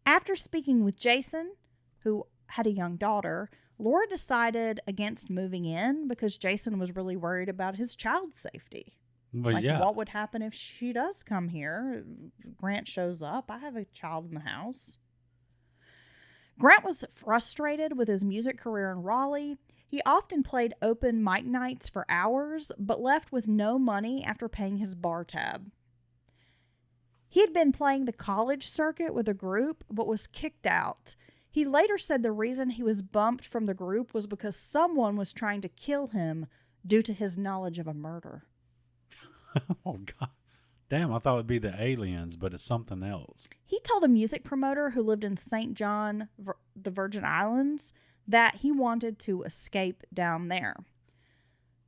After speaking with Jason, who had a young daughter, Laura decided against moving in because Jason was really worried about his child's safety. Well, yeah. What would happen if she does come here? Grant shows up. I have a child in the house. Grant was frustrated with his music career in Raleigh. He often played open mic nights for hours, but left with no money after paying his bar tab. He had been playing the college circuit with a group, but was kicked out. He later said the reason he was bumped from the group was because someone was trying to kill him due to his knowledge of a murder. Oh, God. Damn, I thought it would be the aliens, but it's something else. He told a music promoter who lived in St. John, the Virgin Islands, that he wanted to escape down there.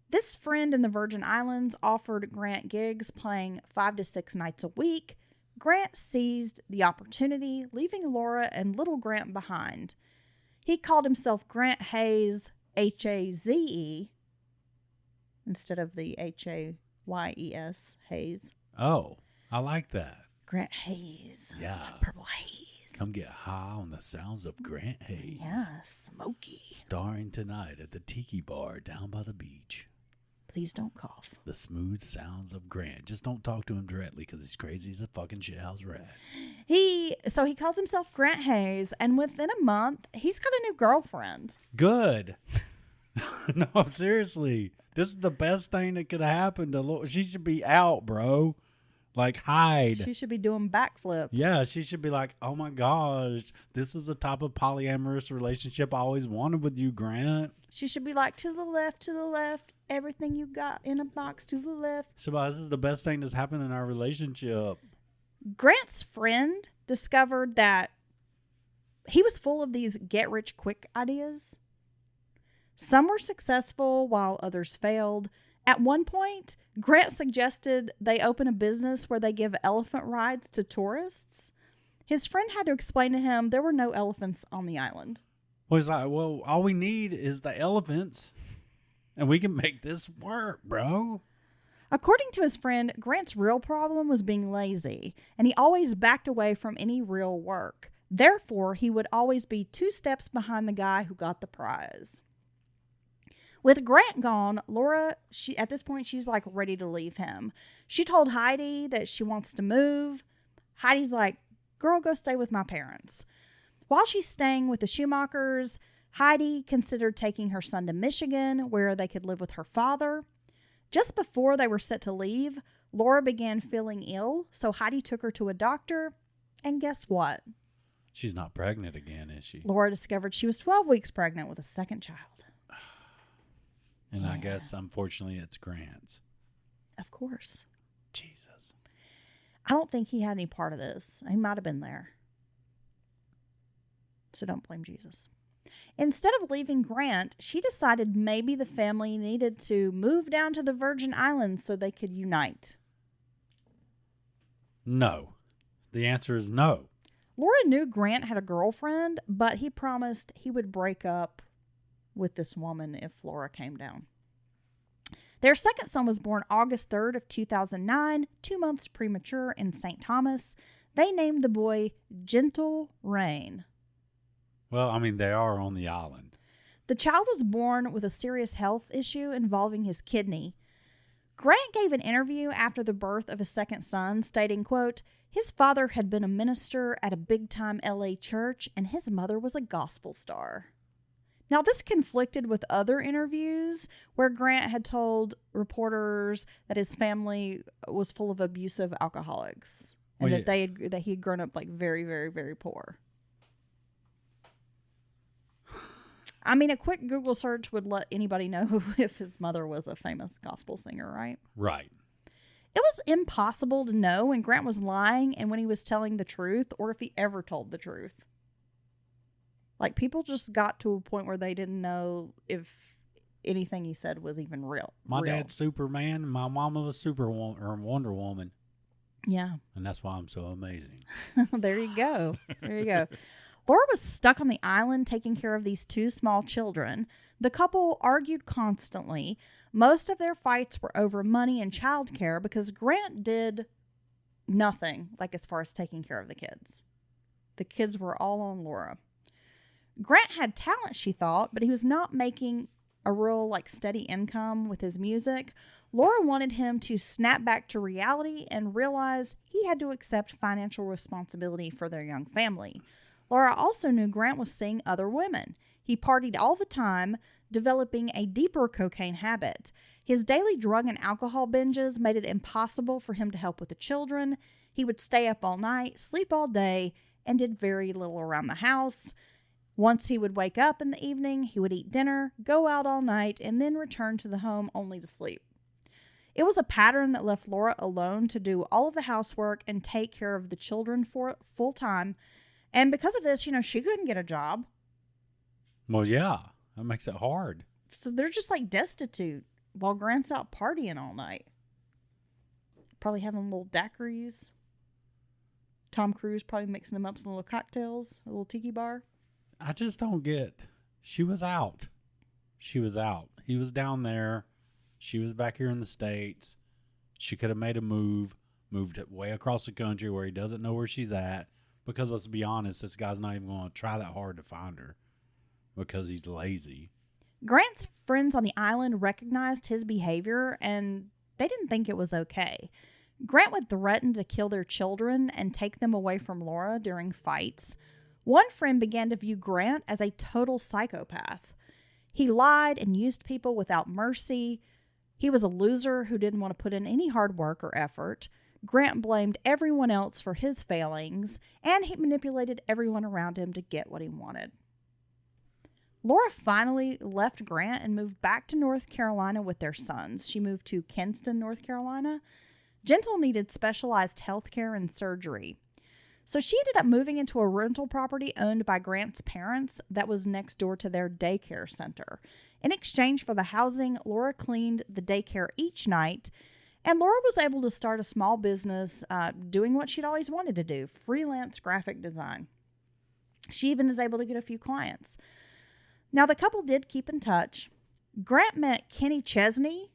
This friend in the Virgin Islands offered Grant gigs playing 5 to 6 nights a week. Grant seized the opportunity, leaving Laura and little Grant behind. He called himself Grant Hayes, Haze, instead of the Hayes, Hayes. Oh, I like that. Grant Hayes. Yeah. It's like purple haze. Come get high on the sounds of Grant Hayes. Yeah, smoky. Starring tonight at the Tiki Bar down by the beach. Please don't cough. The smooth sounds of Grant. Just don't talk to him directly because he's crazy as a fucking shithouse rat. He calls himself Grant Hayes, and within a month, he's got a new girlfriend. Good. No, seriously. This is the best thing that could have happened to Laura. She should be out, bro. Like, hide. She should be doing backflips. Yeah, she should be like, oh my gosh, this is the type of polyamorous relationship I always wanted with you, Grant. She should be like, to the left, everything you got in a box to the left. So, this is the best thing that's happened in our relationship. Grant's friend discovered that he was full of these get-rich-quick ideas. Some were successful while others failed. At one point, Grant suggested they open a business where they give elephant rides to tourists. His friend had to explain to him there were no elephants on the island. Well, he's like, well, all we need is the elephants, and we can make this work, bro. According to his friend, Grant's real problem was being lazy, and he always backed away from any real work. Therefore, he would always be 2 steps behind the guy who got the prize. With Grant gone, Laura, at this point, she's like ready to leave him. She told Heidi that she wants to move. Heidi's like, girl, go stay with my parents. While she's staying with the Schumachers, Heidi considered taking her son to Michigan, where they could live with her father. Just before they were set to leave, Laura began feeling ill, so Heidi took her to a doctor. And guess what? She's not pregnant again, is she? Laura discovered she was 12 weeks pregnant with a second child. And I guess, unfortunately, it's Grant's. Of course. Jesus. I don't think he had any part of this. He might have been there. So don't blame Jesus. Instead of leaving Grant, she decided maybe the family needed to move down to the Virgin Islands so they could unite. No. The answer is no. Laura knew Grant had a girlfriend, but he promised he would break up with this woman if Laura came down. Their second son was born August 3rd of 2009, 2 months premature in St. Thomas. They named the boy Gentle Rain. Well, I mean, they are on the island. The child was born with a serious health issue involving his kidney. Grant gave an interview after the birth of his second son, stating, quote, his father had been a minister at a big-time LA church, and his mother was a gospel star. Now, this conflicted with other interviews where Grant had told reporters that his family was full of abusive alcoholics and that he had grown up like very, very, very poor. I mean, a quick Google search would let anybody know if his mother was a famous gospel singer, right? Right. It was impossible to know when Grant was lying and when he was telling the truth, or if he ever told the truth. Like, people just got to a point where they didn't know if anything he said was even real. My dad's Superman. My mama was Wonder Woman. Yeah. And that's why I'm so amazing. There you go. There you go. Laura was stuck on the island taking care of these two small children. The couple argued constantly. Most of their fights were over money and childcare because Grant did nothing, like as far as taking care of the kids. The kids were all on Laura. Grant had talent, she thought, but he was not making a real steady income with his music. Laura wanted him to snap back to reality and realize he had to accept financial responsibility for their young family. Laura also knew Grant was seeing other women. He partied all the time, developing a deeper cocaine habit. His daily drug and alcohol binges made it impossible for him to help with the children. He would stay up all night, sleep all day, and did very little around the house. Once he would wake up in the evening, he would eat dinner, go out all night, and then return to the home only to sleep. It was a pattern that left Laura alone to do all of the housework and take care of the children for full time. And because of this, she couldn't get a job. Well, yeah, that makes it hard. So they're just destitute while Grant's out partying all night. Probably having little daiquiris. Tom Cruise probably mixing them up some little cocktails, a little tiki bar. I just don't get. She was out. She was out. He was down there. She was back here in the States. She could have made a moved it way across the country where he doesn't know where she's at. Because let's be honest, this guy's not even going to try that hard to find her because he's lazy. Grant's friends on the island recognized his behavior and they didn't think it was okay. Grant would threaten to kill their children and take them away from Laura during fights. One friend began to view Grant as a total psychopath. He lied and used people without mercy. He was a loser who didn't want to put in any hard work or effort. Grant blamed everyone else for his failings, and he manipulated everyone around him to get what he wanted. Laura finally left Grant and moved back to North Carolina with their sons. She moved to Kinston, North Carolina. Gentle needed specialized health care and surgery. So she ended up moving into a rental property owned by Grant's parents that was next door to their daycare center. In exchange for the housing, Laura cleaned the daycare each night, and Laura was able to start a small business doing what she'd always wanted to do, freelance graphic design. She even is able to get a few clients. Now, the couple did keep in touch. Grant met Kenny Chesney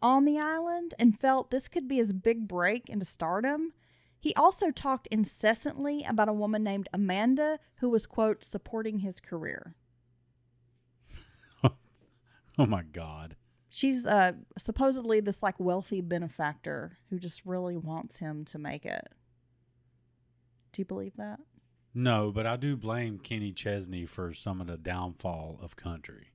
on the island and felt this could be his big break into stardom. He also talked incessantly about a woman named Amanda who was, quote, supporting his career. Oh, my God. She's supposedly this wealthy benefactor who just really wants him to make it. Do you believe that? No, but I do blame Kenny Chesney for some of the downfall of country.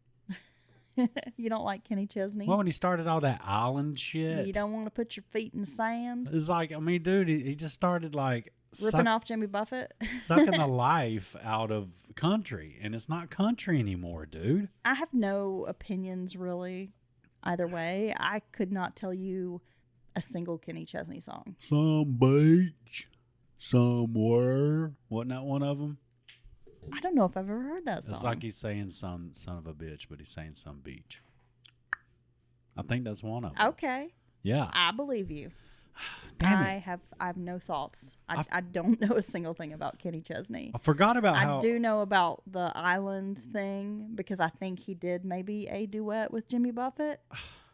You don't like Kenny Chesney? Well, when he started all that island shit. You don't want to put your feet in the sand? It's dude, he just started ripping off Jimmy Buffett? Sucking the life out of country. And it's not country anymore, dude. I have no opinions, really, either way. I could not tell you a single Kenny Chesney song. Some beach, somewhere. Wasn't that one of them? I don't know if I've ever heard that song. It's like he's saying some son of a bitch, but he's saying some beach. I think that's one of them. Okay. Yeah. I believe you. Damn it. I have no thoughts. I don't know a single thing about Kenny Chesney. I forgot about how... I do know about the island thing because I think he did maybe a duet with Jimmy Buffett,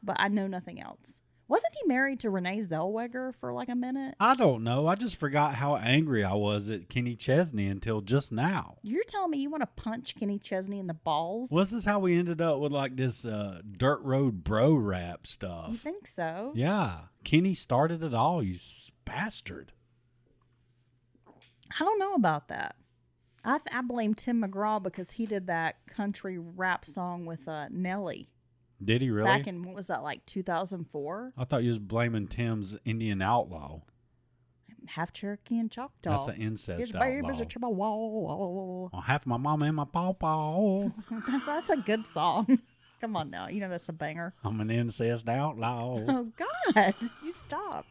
but I know nothing else. Wasn't he married to Renee Zellweger for a minute? I don't know. I just forgot how angry I was at Kenny Chesney until just now. You're telling me you want to punch Kenny Chesney in the balls? Well, this is how we ended up with this dirt road bro rap stuff. You think so? Yeah. Kenny started it all, you bastard. I don't know about that. I blame Tim McGraw because he did that country rap song with Nelly Did he really? back in, what was that, like 2004? I thought you was blaming Tim's Indian Outlaw. Half Cherokee and Choctaw. That's an incest His outlaw. baby's a Chippewa. Well, half my mama and my pawpaw. That's a good song. Come on now. You know that's a banger. I'm an incest outlaw. Oh, God. You stop.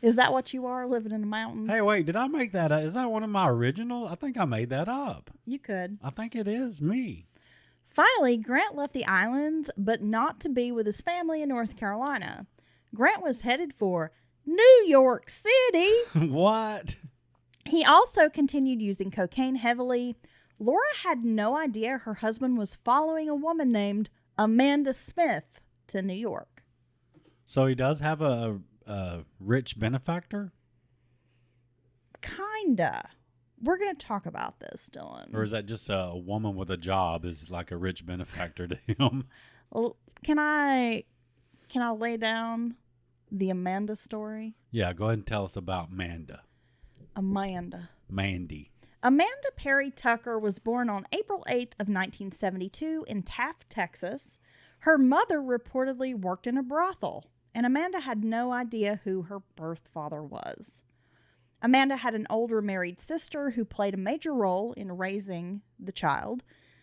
Is that what you are, living in the mountains? Hey, wait, did I make that up? Is that one of my original? I think I made that up. You could. I think it is me. Finally, Grant left the islands, but not to be with his family in North Carolina. Grant was headed for New York City. What? He also continued using cocaine heavily. Laura had no idea her husband was following a woman named Amanda Smith to New York. So he does have a rich benefactor? Kinda. We're going to talk about this, Dylan. Or is that just a woman with a job is like a rich benefactor to him? Well, can I lay down the Amanda story? Yeah, go ahead and tell us about Mandy. Amanda Perry Tucker was born on April 8th of 1972 in Taft, Texas. Her mother reportedly worked in a brothel, and Amanda had no idea who her birth father was. Amanda had an older married sister who played a major role in raising the child.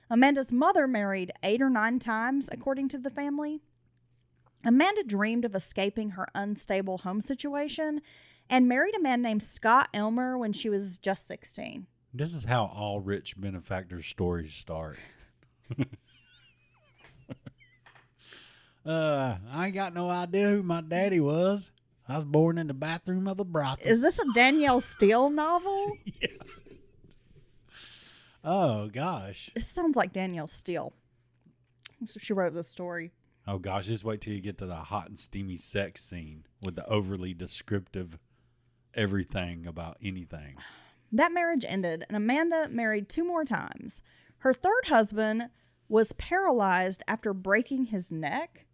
Amanda's mother married 8 or 9 times, according to the family. Amanda dreamed of escaping her unstable home situation and married a man named Scott Elmer when she was just 16. This is how all rich benefactors' stories start. I ain't got no idea who my daddy was. I was born in the bathroom of a brothel. Is this a Danielle Steele novel? Yeah. Oh, gosh. It sounds like Danielle Steele. So she wrote this story. Oh, gosh. Just wait till you get to the hot and steamy sex scene with the overly descriptive everything about anything. That marriage ended, and Amanda married 2 more times. Her third husband was paralyzed after breaking his neck,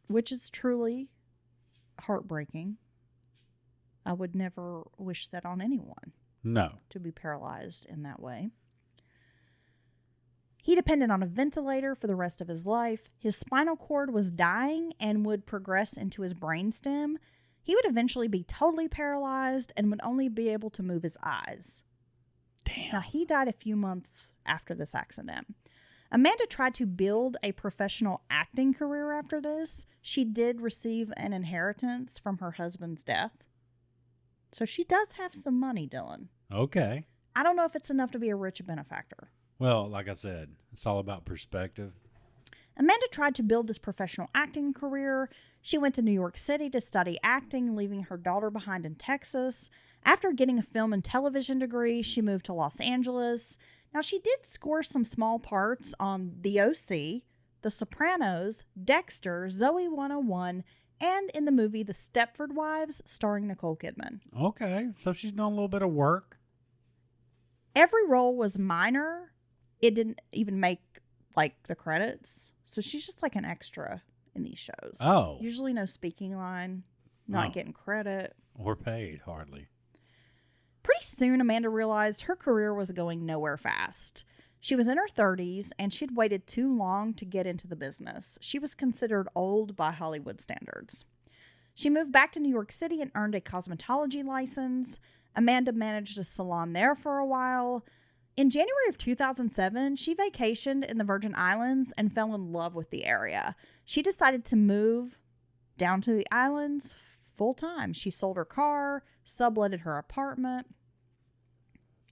which is truly heartbreaking. I would never wish that on anyone. No. To be paralyzed in that way. He depended on a ventilator for the rest of his life. His spinal cord was dying and would progress into his brainstem. He would eventually be totally paralyzed and would only be able to move his eyes. Damn. Now, he died a few months after this accident. Amanda tried to build a professional acting career after this. She did receive an inheritance from her husband's death. So she does have some money, Dylan. Okay. I don't know if it's enough to be a rich benefactor. Well, like I said, it's all about perspective. Amanda tried to build this professional acting career. She went to New York City to study acting, leaving her daughter behind in Texas. After getting a film and television degree, she moved to Los Angeles. Now, she did score some small parts on The O.C., The Sopranos, Dexter, Zoe 101, and in the movie The Stepford Wives, starring Nicole Kidman. Okay, so she's doing a little bit of work. Every role was minor. It didn't even make, like, the credits. So she's just like an extra in these shows. Oh. Usually no speaking line, not getting credit. Or paid, hardly. Pretty soon, Amanda realized her career was going nowhere fast. She was in her 30s, and she'd waited too long to get into the business. She was considered old by Hollywood standards. She moved back to New York City and earned a cosmetology license. Amanda managed a salon there for a while. In January of 2007, she vacationed in the Virgin Islands and fell in love with the area. She decided to move down to the islands full time. She sold her car, subletted her apartment,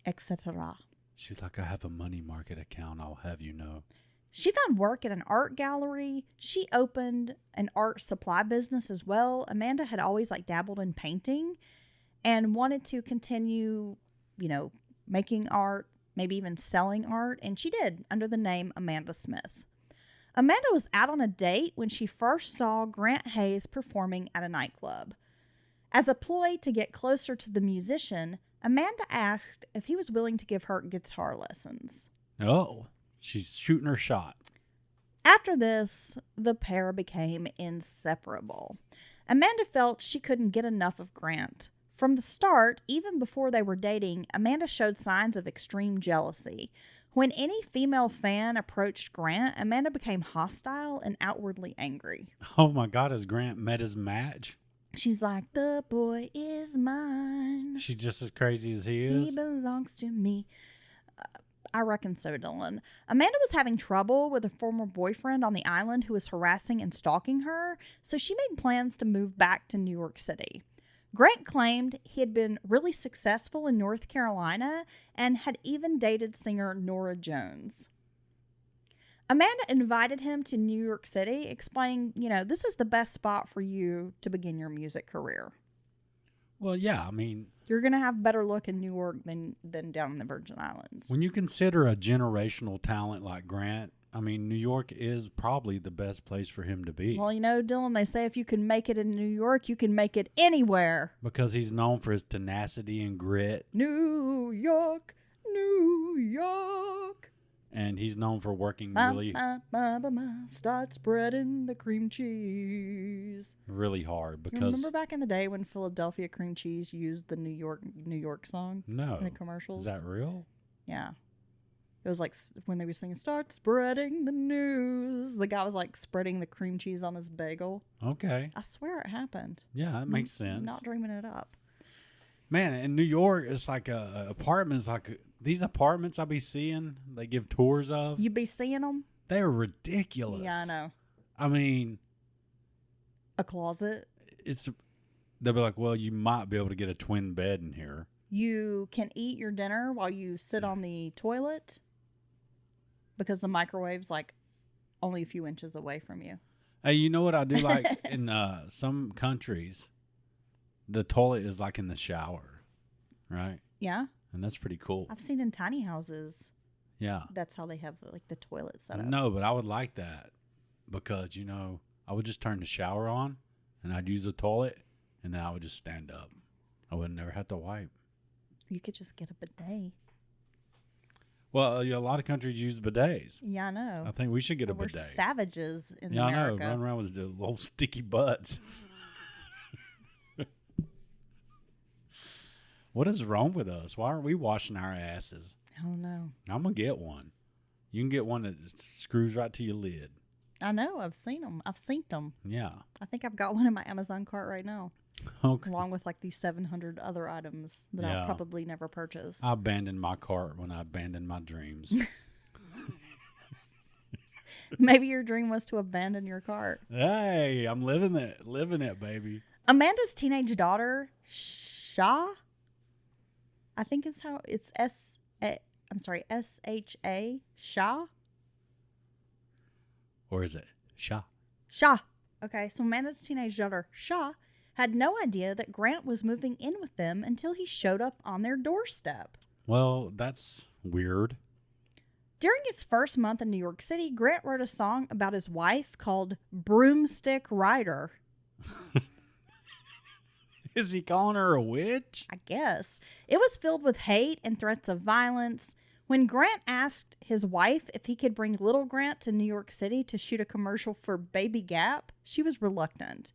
etc. She's like, I have a money market account, I'll have you know. She found work at an art gallery. She opened an art supply business as well. Amanda had always dabbled in painting and wanted to continue, making art, maybe even selling art. And she did under the name Amanda Smith. Amanda was out on a date when she first saw Grant Hayes performing at a nightclub. As a ploy to get closer to the musician, Amanda asked if he was willing to give her guitar lessons. Oh, she's shooting her shot. After this, the pair became inseparable. Amanda felt she couldn't get enough of Grant. From the start, even before they were dating, Amanda showed signs of extreme jealousy. When any female fan approached Grant, Amanda became hostile and outwardly angry. Oh my God, has Grant met his match? She's like, the boy is mine. She's just as crazy as he He is. belongs to me. I reckon so, Dylan. Amanda was having trouble with a former boyfriend on the island who was harassing and stalking her, so she made plans to move back to New York City. Grant claimed he had been really successful in North Carolina and had even dated singer Norah Jones. Amanda invited him to New York City, explaining, this is the best spot for you to begin your music career. Well, yeah, I mean, You're going to have better luck in New York than down in the Virgin Islands. when you consider a generational talent like Grant, I mean, New York is probably the best place for him to be. Well, Dylan, they say if you can make it in New York, you can make it anywhere. Because he's known for his tenacity and grit. New York, New York. And he's known for working really, Start spreading the cream cheese. really hard. You Because remember back in the day when Philadelphia cream cheese used the New York song no, in the commercials? is that real? Yeah. It was like when they were singing, start spreading the news. The guy was like spreading the cream cheese on his bagel. Okay, I swear it happened. yeah, that makes sense. I'm not dreaming it up. Man, in New York, it's like apartments. Like these apartments I be seeing, they give tours of. You be seeing them? They're ridiculous. Yeah, I know. I mean, A closet. they'll be like, well, you might be able to get a twin bed in here. You can eat your dinner while you sit on the toilet because the microwave's like only a few inches away from you. Hey, you know what I do like in some countries? The toilet is like in the shower, right? Yeah. And that's pretty cool. I've seen in tiny houses, Yeah. that's how they have like the toilet set up. No, but I would like that because, I would just turn the shower on and I'd use the toilet and then I would just stand up. I would never have to wipe. You could just get a bidet. Well, a lot of countries use bidets. Yeah, I know. I think we should get a We're bidet. savages in Yeah, America. I know. Run around with the little sticky butts. What is wrong with us? Why aren't we washing our asses? I don't know. I'm going to get one. You can get one that screws right to your lid. I know. I've seen them. I've seen them. Yeah. I think I've got one in my Amazon cart right now, Okay. along with like these 700 other items that Yeah. I'll probably never purchase. I abandoned my cart when I abandoned my dreams. Maybe your dream was to abandon your cart. Hey, I'm living it, baby. Amanda's teenage daughter, Sha. I think it's how it's S-H-A, Sha. Or is it Sha? Sha. Okay, so Amanda's teenage daughter, Sha, had no idea that Grant was moving in with them until he showed up on their doorstep. Well, that's weird. During his first month in New York City, Grant wrote a song about his wife called Broomstick Rider. Is he calling her a witch? I guess. It was filled with hate and threats of violence. When Grant asked his wife if he could bring little Grant to New York City to shoot a commercial for Baby Gap, she was reluctant.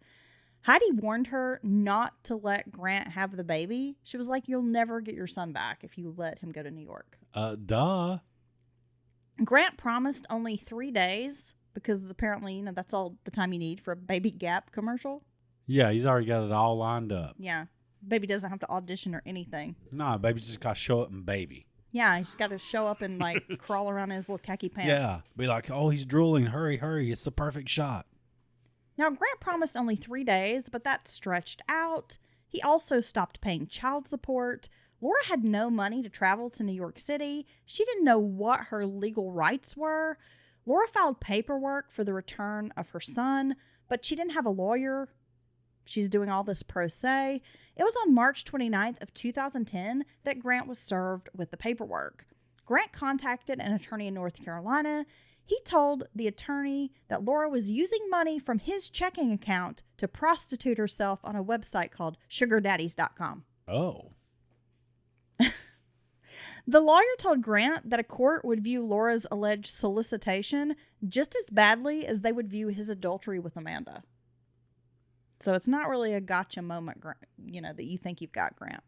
Heidi warned her not to let Grant have the baby. She was like, you'll never get your son back if you let him go to New York. Duh. Grant promised only 3 days because apparently, that's all the time you need for a Baby Gap commercial. Yeah, he's already got it all lined up. Yeah. Baby doesn't have to audition or anything. Nah, baby's just got to show up and baby. Yeah, he's got to show up and like crawl around in his little khaki pants. Yeah, be like, oh, he's drooling. Hurry, hurry. It's the perfect shot. Now, Grant promised only 3 days, but that stretched out. He also stopped paying child support. Laura had no money to travel to New York City. She didn't know what her legal rights were. Laura filed paperwork for the return of her son, but she didn't have a lawyer. She's doing all this pro se. It was on March 29th of 2010 that Grant was served with the paperwork. Grant contacted an attorney in North Carolina. He told the attorney that Laura was using money from his checking account to prostitute herself on a website called sugardaddies.com. Oh. The lawyer told Grant that a court would view Laura's alleged solicitation just as badly as they would view his adultery with Amanda. So it's not really a gotcha moment, that you think you've got Grant.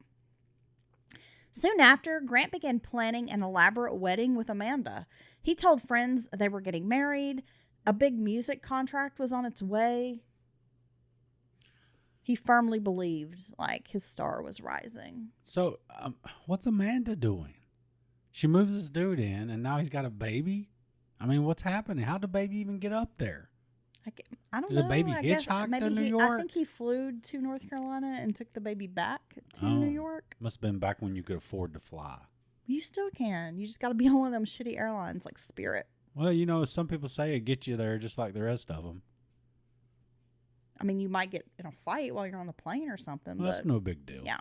Soon after, Grant began planning an elaborate wedding with Amanda. He told friends they were getting married. A big music contract was on its way. He firmly believed, his star was rising. So, what's Amanda doing? She moves this dude in, and now he's got a baby? I mean, what's happening? How'd the baby even get up there? I don't Did know. the baby hitchhike to New York? I think he flew to North Carolina and took the baby back to New York. Must have been back when you could afford to fly. You still can. You just got to be on one of them shitty airlines like Spirit. Well, some people say it gets you there just like the rest of them. I mean, you might get in a fight while you're on the plane or something. Well, that's no big deal. Yeah.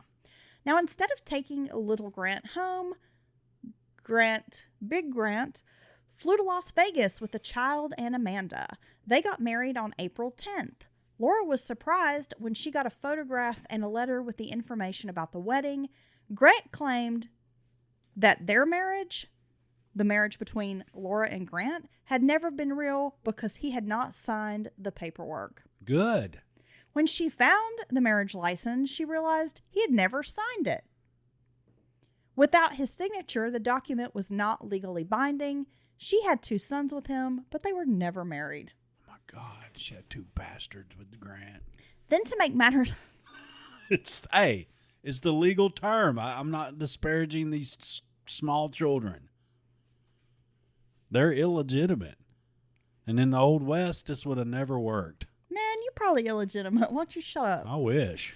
Now, instead of taking little Grant home, Big Grant, flew to Las Vegas with the child and Amanda. They got married on April 10th. Laura was surprised when she got a photograph and a letter with the information about the wedding. Grant claimed that their marriage, the marriage between Laura and Grant, had never been real because he had not signed the paperwork. Good. When she found the marriage license, she realized he had never signed it. Without his signature, the document was not legally binding. She had 2 sons with him, but they were never married. Oh my God, she had 2 bastards with Grant. Then to make matters... It's the legal term. I'm not disparaging these small children. They're illegitimate. And in the Old West, this would have never worked. Man, you're probably illegitimate. Why don't you shut up? I wish.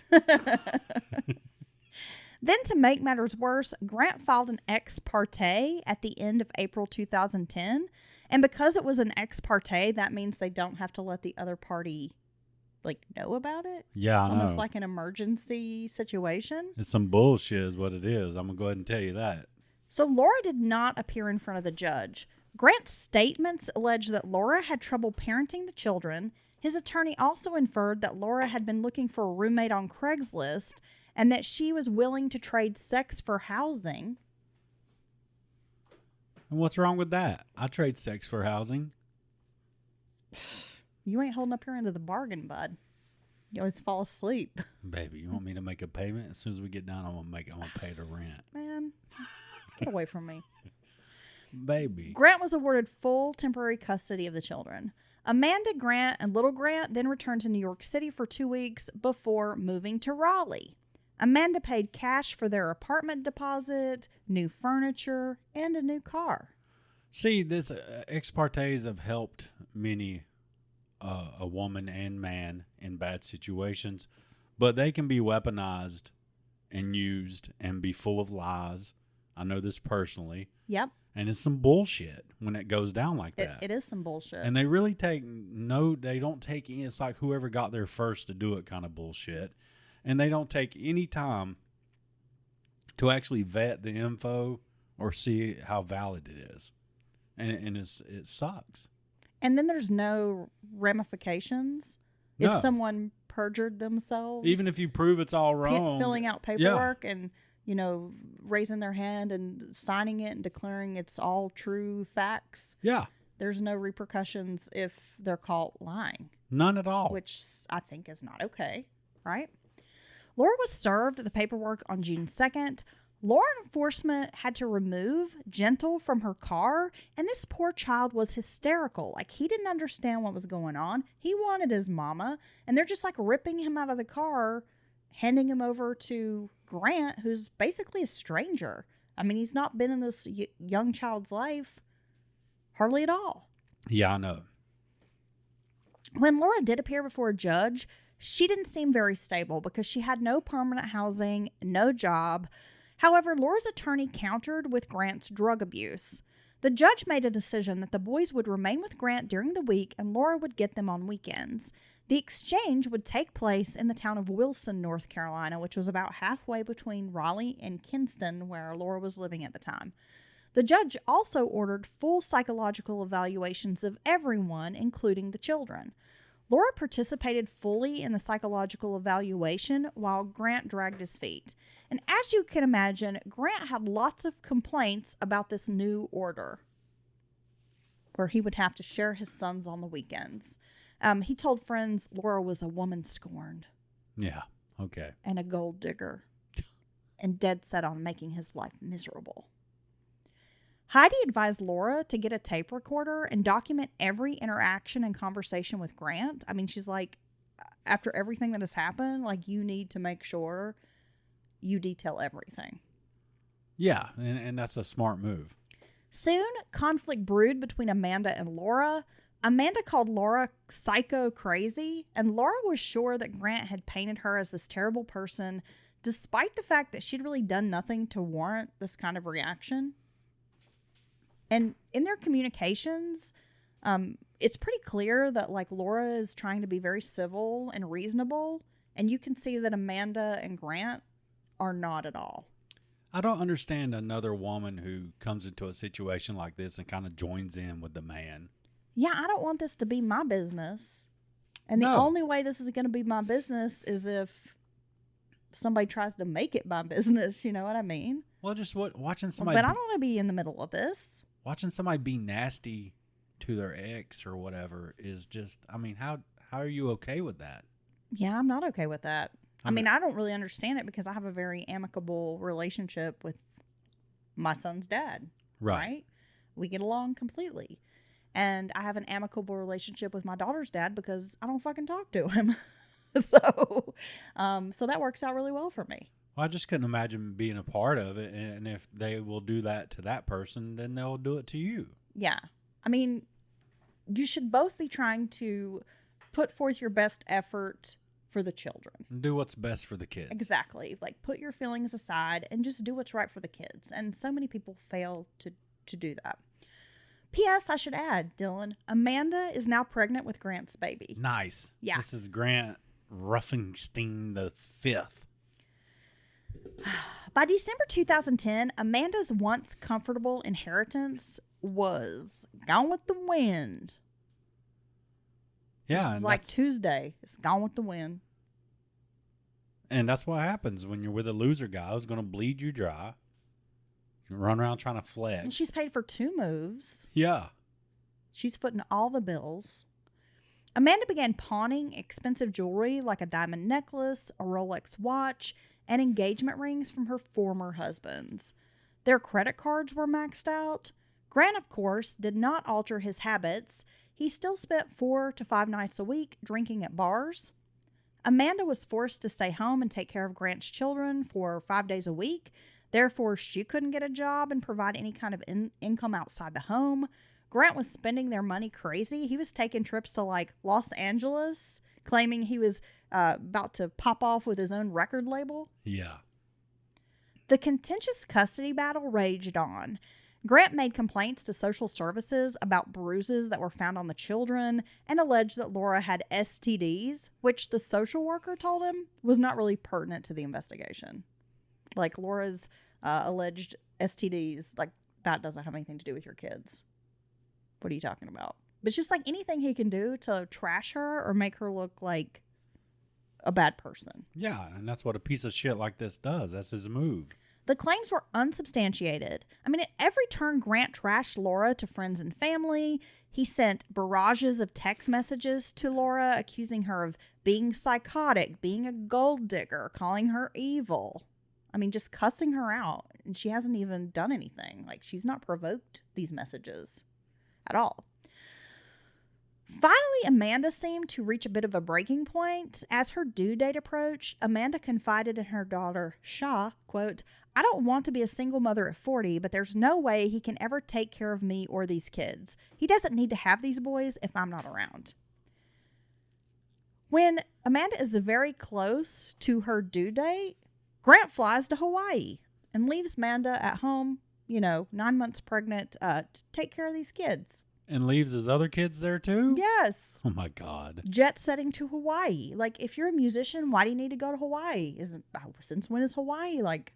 Then to make matters worse, Grant filed an ex parte at the end of April 2010. And because it was an ex parte, that means they don't have to let the other party know about it. Yeah, it's I know. Almost like an emergency situation. It's some bullshit is what it is. I'm going to go ahead and tell you that. So Laura did not appear in front of the judge. Grant's statements alleged that Laura had trouble parenting the children. His attorney also inferred that Laura had been looking for a roommate on Craigslist and that she was willing to trade sex for housing. And what's wrong with that? I trade sex for housing. You ain't holding up your end of the bargain, bud. You always fall asleep. Baby, you want me to make a payment? As soon as we get done, I'm gonna pay the rent. Man, get away from me. Baby. Grant was awarded full temporary custody of the children. Amanda, Grant, and little Grant then returned to New York City for 2 weeks before moving to Raleigh. Amanda paid cash for their apartment deposit, new furniture, and a new car. See, this ex partes have helped many a woman and man in bad situations, but they can be weaponized and used and be full of lies. I know this personally. Yep. And it's some bullshit when it goes down like that. It is some bullshit. And they really they don't take any, it's like whoever got there first to do it kind of bullshit. And they don't take any time to actually vet the info or see how valid it is. And it sucks. And then there's no ramifications No. if someone perjured themselves. Even if you prove it's all wrong. Filling out paperwork and, raising their hand and signing it and declaring it's all true facts. Yeah. There's no repercussions if they're caught lying. None at all. Which I think is not okay, right? Laura was served the paperwork on June 2nd. Law enforcement had to remove Gentle from her car, and this poor child was hysterical. He didn't understand what was going on. He wanted his mama, and they're just ripping him out of the car, handing him over to Grant, who's basically a stranger. I mean, he's not been in this young child's life hardly at all. Yeah, I know. When Laura did appear before a judge, she didn't seem very stable because she had no permanent housing, no job. However, Laura's attorney countered with Grant's drug abuse. The judge made a decision that the boys would remain with Grant during the week and Laura would get them on weekends. The exchange would take place in the town of Wilson, North Carolina, which was about halfway between Raleigh and Kinston, where Laura was living at the time. The judge also ordered full psychological evaluations of everyone, including the children. Laura participated fully in the psychological evaluation while Grant dragged his feet. And as you can imagine, Grant had lots of complaints about this new order, where he would have to share his sons on the weekends. He told friends Laura was a woman scorned Yeah. Okay. and a gold digger and dead set on making his life miserable. Heidi advised Laura to get a tape recorder and document every interaction and conversation with Grant. I mean, she's like, after everything that has happened, like, you need to make sure you detail everything. Yeah, and that's a smart move. Soon, conflict brewed between Amanda and Laura. Amanda called Laura psycho crazy, and Laura was sure that Grant had painted her as this terrible person, despite the fact that she'd really done nothing to warrant this kind of reaction. And in their communications, it's pretty clear that, like, Laura is trying to be very civil and reasonable, and you can see that Amanda and Grant are not at all. I don't understand another woman who comes into a situation like this and kind of joins in with the man. Yeah, I don't want this to be my business. And the No. only way this is going to be my business is if somebody tries to make it my business. You know what I mean? Well, just watching somebody But I don't want to be in the middle of this. watching somebody be nasty to their ex or whatever is just, I mean, how are you okay with that? Yeah, I'm not okay with that. I mean, I mean- I don't really understand it because I have a very amicable relationship with my son's dad. Right? We get along completely. And I have an amicable relationship with my daughter's dad because I don't fucking talk to him. So that works out really well for me. Well, I just couldn't imagine being a part of it, and if they will do that to that person, then they'll do it to you. Yeah. I mean, you should both be trying to put forth your best effort for the children. And do what's best for the kids. Exactly. Like, put your feelings aside and just do what's right for the kids. And so many people fail to do that. P.S. I should add, Dylan, Amanda is now pregnant with Grant's baby. Nice. Yeah. This is Grant Ruffingstein the Fifth. By December 2010, Amanda's once comfortable inheritance was gone with the wind. Yeah, It's and like that's, Tuesday. It's gone with the wind. and that's what happens when you're with a loser guy who's going to bleed you dry. You run around trying to flex. And she's paid for 2 moves. Yeah. She's footing all the bills. Amanda began pawning expensive jewelry like a diamond necklace, a Rolex watch, and engagement rings from her former husbands. Their credit cards were maxed out. Grant, of course, did not alter his habits. He still spent 4 to 5 nights a week drinking at bars. Amanda was forced to stay home and take care of Grant's children for 5 days a week. Therefore, she couldn't get a job and provide any kind of income outside the home. Grant was spending their money crazy. He was taking trips to, like, Los Angeles, claiming he was about to pop off with his own record label. Yeah. The contentious custody battle raged on. Grant made complaints to social services about bruises that were found on the children and alleged that Laura had STDs, which the social worker told him was not really pertinent to the investigation. Like, Laura's alleged STDs, like, that doesn't have anything to do with your kids. What are you talking about? But it's just like anything he can do to trash her or make her look like a bad person. Yeah, and that's what a piece of shit like this does. That's his move. The claims were unsubstantiated. I mean, at every turn, Grant trashed Laura to friends and family. He sent barrages of text messages to Laura, accusing her of being psychotic, being a gold digger, calling her evil. I mean, just cussing her out. And she hasn't even done anything. Like, she's not provoked these messages at all. Finally, Amanda seemed to reach a bit of a breaking point. As her due date approached, Amanda confided in her daughter, Shaw, quote, "I don't want to be a single mother at 40, but there's no way he can ever take care of me or these kids. He doesn't need to have these boys if I'm not around." When Amanda is very close to her due date, Grant flies to Hawaii and leaves Amanda at home, 9 months pregnant, to take care of these kids. And leaves his other kids there too? Yes. Oh my God. Jet setting to Hawaii. Like, if you're a musician, why do you need to go to Hawaii? Since when is Hawaii like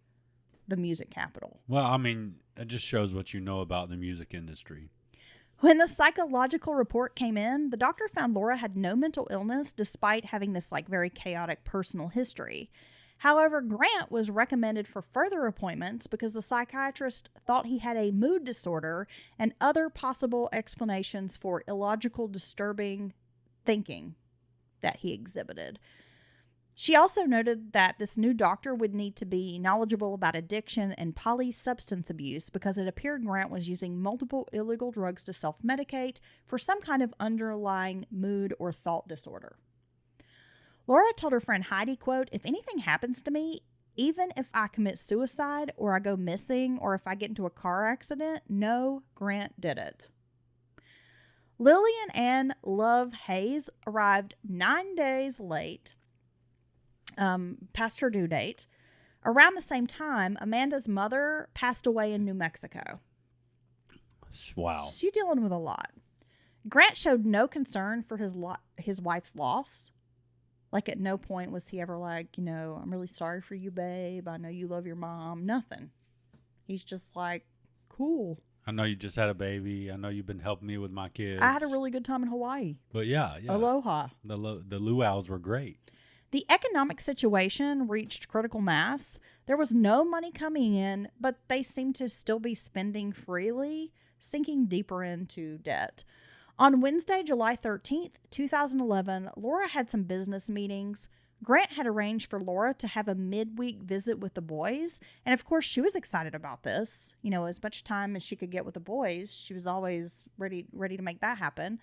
the music capital? Well, I mean, it just shows what you know about the music industry. When the psychological report came in, the doctor found Laura had no mental illness despite having this like very chaotic personal history. However, Grant was recommended for further appointments because the psychiatrist thought he had a mood disorder and other possible explanations for illogical, disturbing thinking that he exhibited. She also noted that this new doctor would need to be knowledgeable about addiction and polysubstance abuse because it appeared Grant was using multiple illegal drugs to self-medicate for some kind of underlying mood or thought disorder. Laura told her friend Heidi, quote, "If anything happens to me, even if I commit suicide or I go missing or if I get into a car accident, no, Grant did it." Lillian Ann Love Hayes arrived 9 days late, past her due date. Around the same time, Amanda's mother passed away in New Mexico. Wow. She's dealing with a lot. Grant showed no concern for his wife's loss. Like, at no point was he ever like, "I'm really sorry for you, babe. I know you love your mom." Nothing. He's just like, "Cool. I know you just had a baby. I know you've been helping me with my kids. I had a really good time in Hawaii. But yeah. Aloha." The luau's were great. The economic situation reached critical mass. There was no money coming in, but they seemed to still be spending freely, sinking deeper into debt. On Wednesday, July 13th, 2011, Laura had some business meetings. Grant had arranged for Laura to have a midweek visit with the boys. And of course, she was excited about this. As much time as she could get with the boys, she was always ready to make that happen.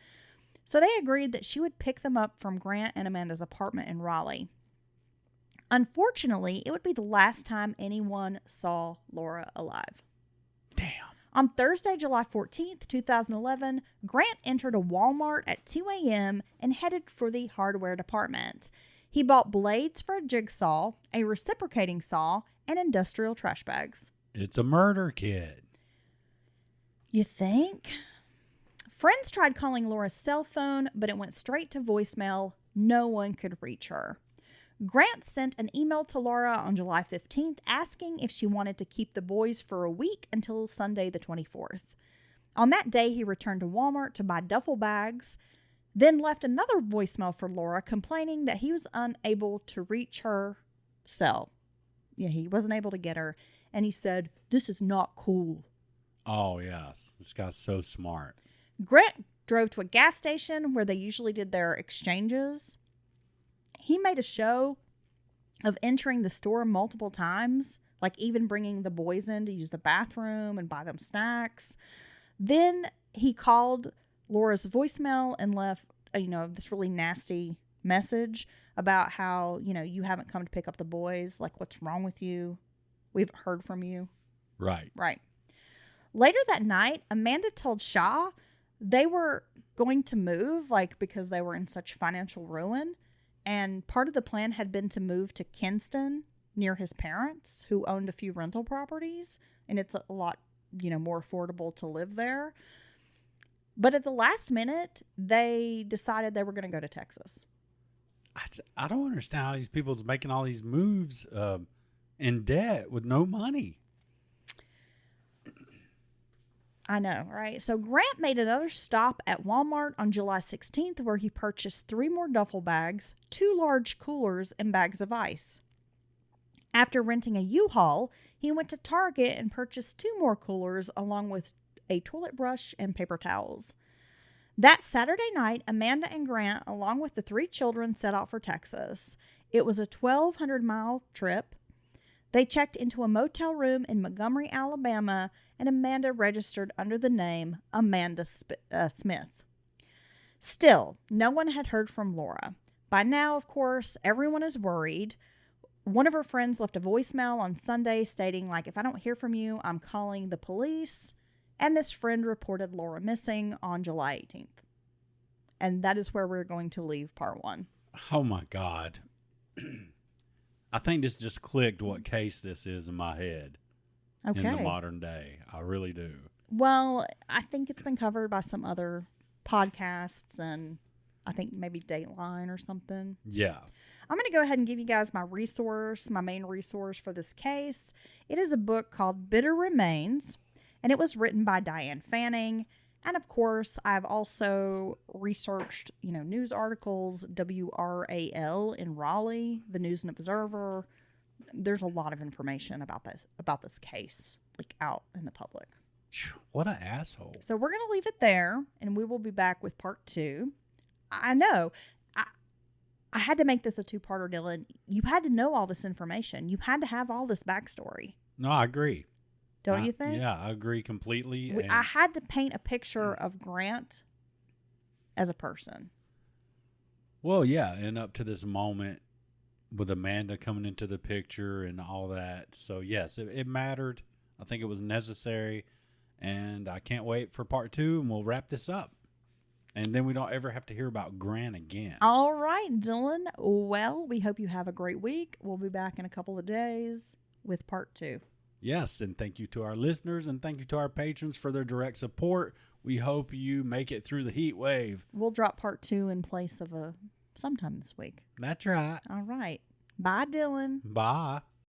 So they agreed that she would pick them up from Grant and Amanda's apartment in Raleigh. Unfortunately, it would be the last time anyone saw Laura alive. Damn. On Thursday, July 14th, 2011, Grant entered a Walmart at 2 a.m. and headed for the hardware department. He bought blades for a jigsaw, a reciprocating saw, and industrial trash bags. It's a murder kit. You think? Friends tried calling Laura's cell phone, but it went straight to voicemail. No one could reach her. Grant sent an email to Laura on July 15th asking if she wanted to keep the boys for a week until Sunday the 24th. On that day, he returned to Walmart to buy duffel bags, then left another voicemail for Laura complaining that he was unable to reach her cell. He wasn't able to get her, and he said, "This is not cool." Oh, yes. This guy's so smart. Grant drove to a gas station where they usually did their exchanges. He made a show of entering the store multiple times, like even bringing the boys in to use the bathroom and buy them snacks. Then he called Laura's voicemail and left, this really nasty message about how, you haven't come to pick up the boys. Like, what's wrong with you? We've heard from you. Right. Later that night, Amanda told Shaw they were going to move, because they were in such financial ruin. And part of the plan had been to move to Kinston near his parents, who owned a few rental properties. And it's a lot, more affordable to live there. But at the last minute, they decided they were going to go to Texas. I don't understand how these people's making all these moves in debt with no money. I know, right? So Grant made another stop at Walmart on July 16th where he purchased 3 more duffel bags, 2 large coolers, and bags of ice. After renting a U-Haul, he went to Target and purchased 2 more coolers along with a toilet brush and paper towels. That Saturday night, Amanda and Grant, along with the 3 children, set out for Texas. It was a 1,200-mile trip. They checked into a motel room in Montgomery, Alabama, and Amanda registered under the name Amanda Smith. Still, no one had heard from Laura. By now, of course, everyone is worried. One of her friends left a voicemail on Sunday stating, "If I don't hear from you, I'm calling the police." And this friend reported Laura missing on July 18th. And that is where we're going to leave part 1. Oh, my God. I think this just clicked what case this is in my head. Okay. In the modern day. I really do. Well, I think it's been covered by some other podcasts and I think maybe Dateline or something. Yeah. I'm going to go ahead and give you guys my main resource for this case. It is a book called Bitter Remains, and it was written by Diane Fanning. And of course, I've also researched, news articles, WRAL in Raleigh, the News and Observer. There's a lot of information about this case, out in the public. What an asshole. So we're going to leave it there, and we will be back with part 2. I know. I had to make this a two-parter, Dylan. You had to know all this information. You had to have all this backstory. No, I agree. Don't you think? Yeah, I agree completely. I had to paint a picture of Grant as a person. Well, yeah, and up to this moment with Amanda coming into the picture and all that. So, yes, it mattered. I think it was necessary, and I can't wait for part 2, and we'll wrap this up. And then we don't ever have to hear about Grant again. All right, Dylan. Well, we hope you have a great week. We'll be back in a couple of days with part 2. Yes, and thank you to our listeners, and thank you to our patrons for their direct support. We hope you make it through the heat wave. We'll drop part 2 in place of sometime this week. That's right. All right. Bye, Dylan. Bye.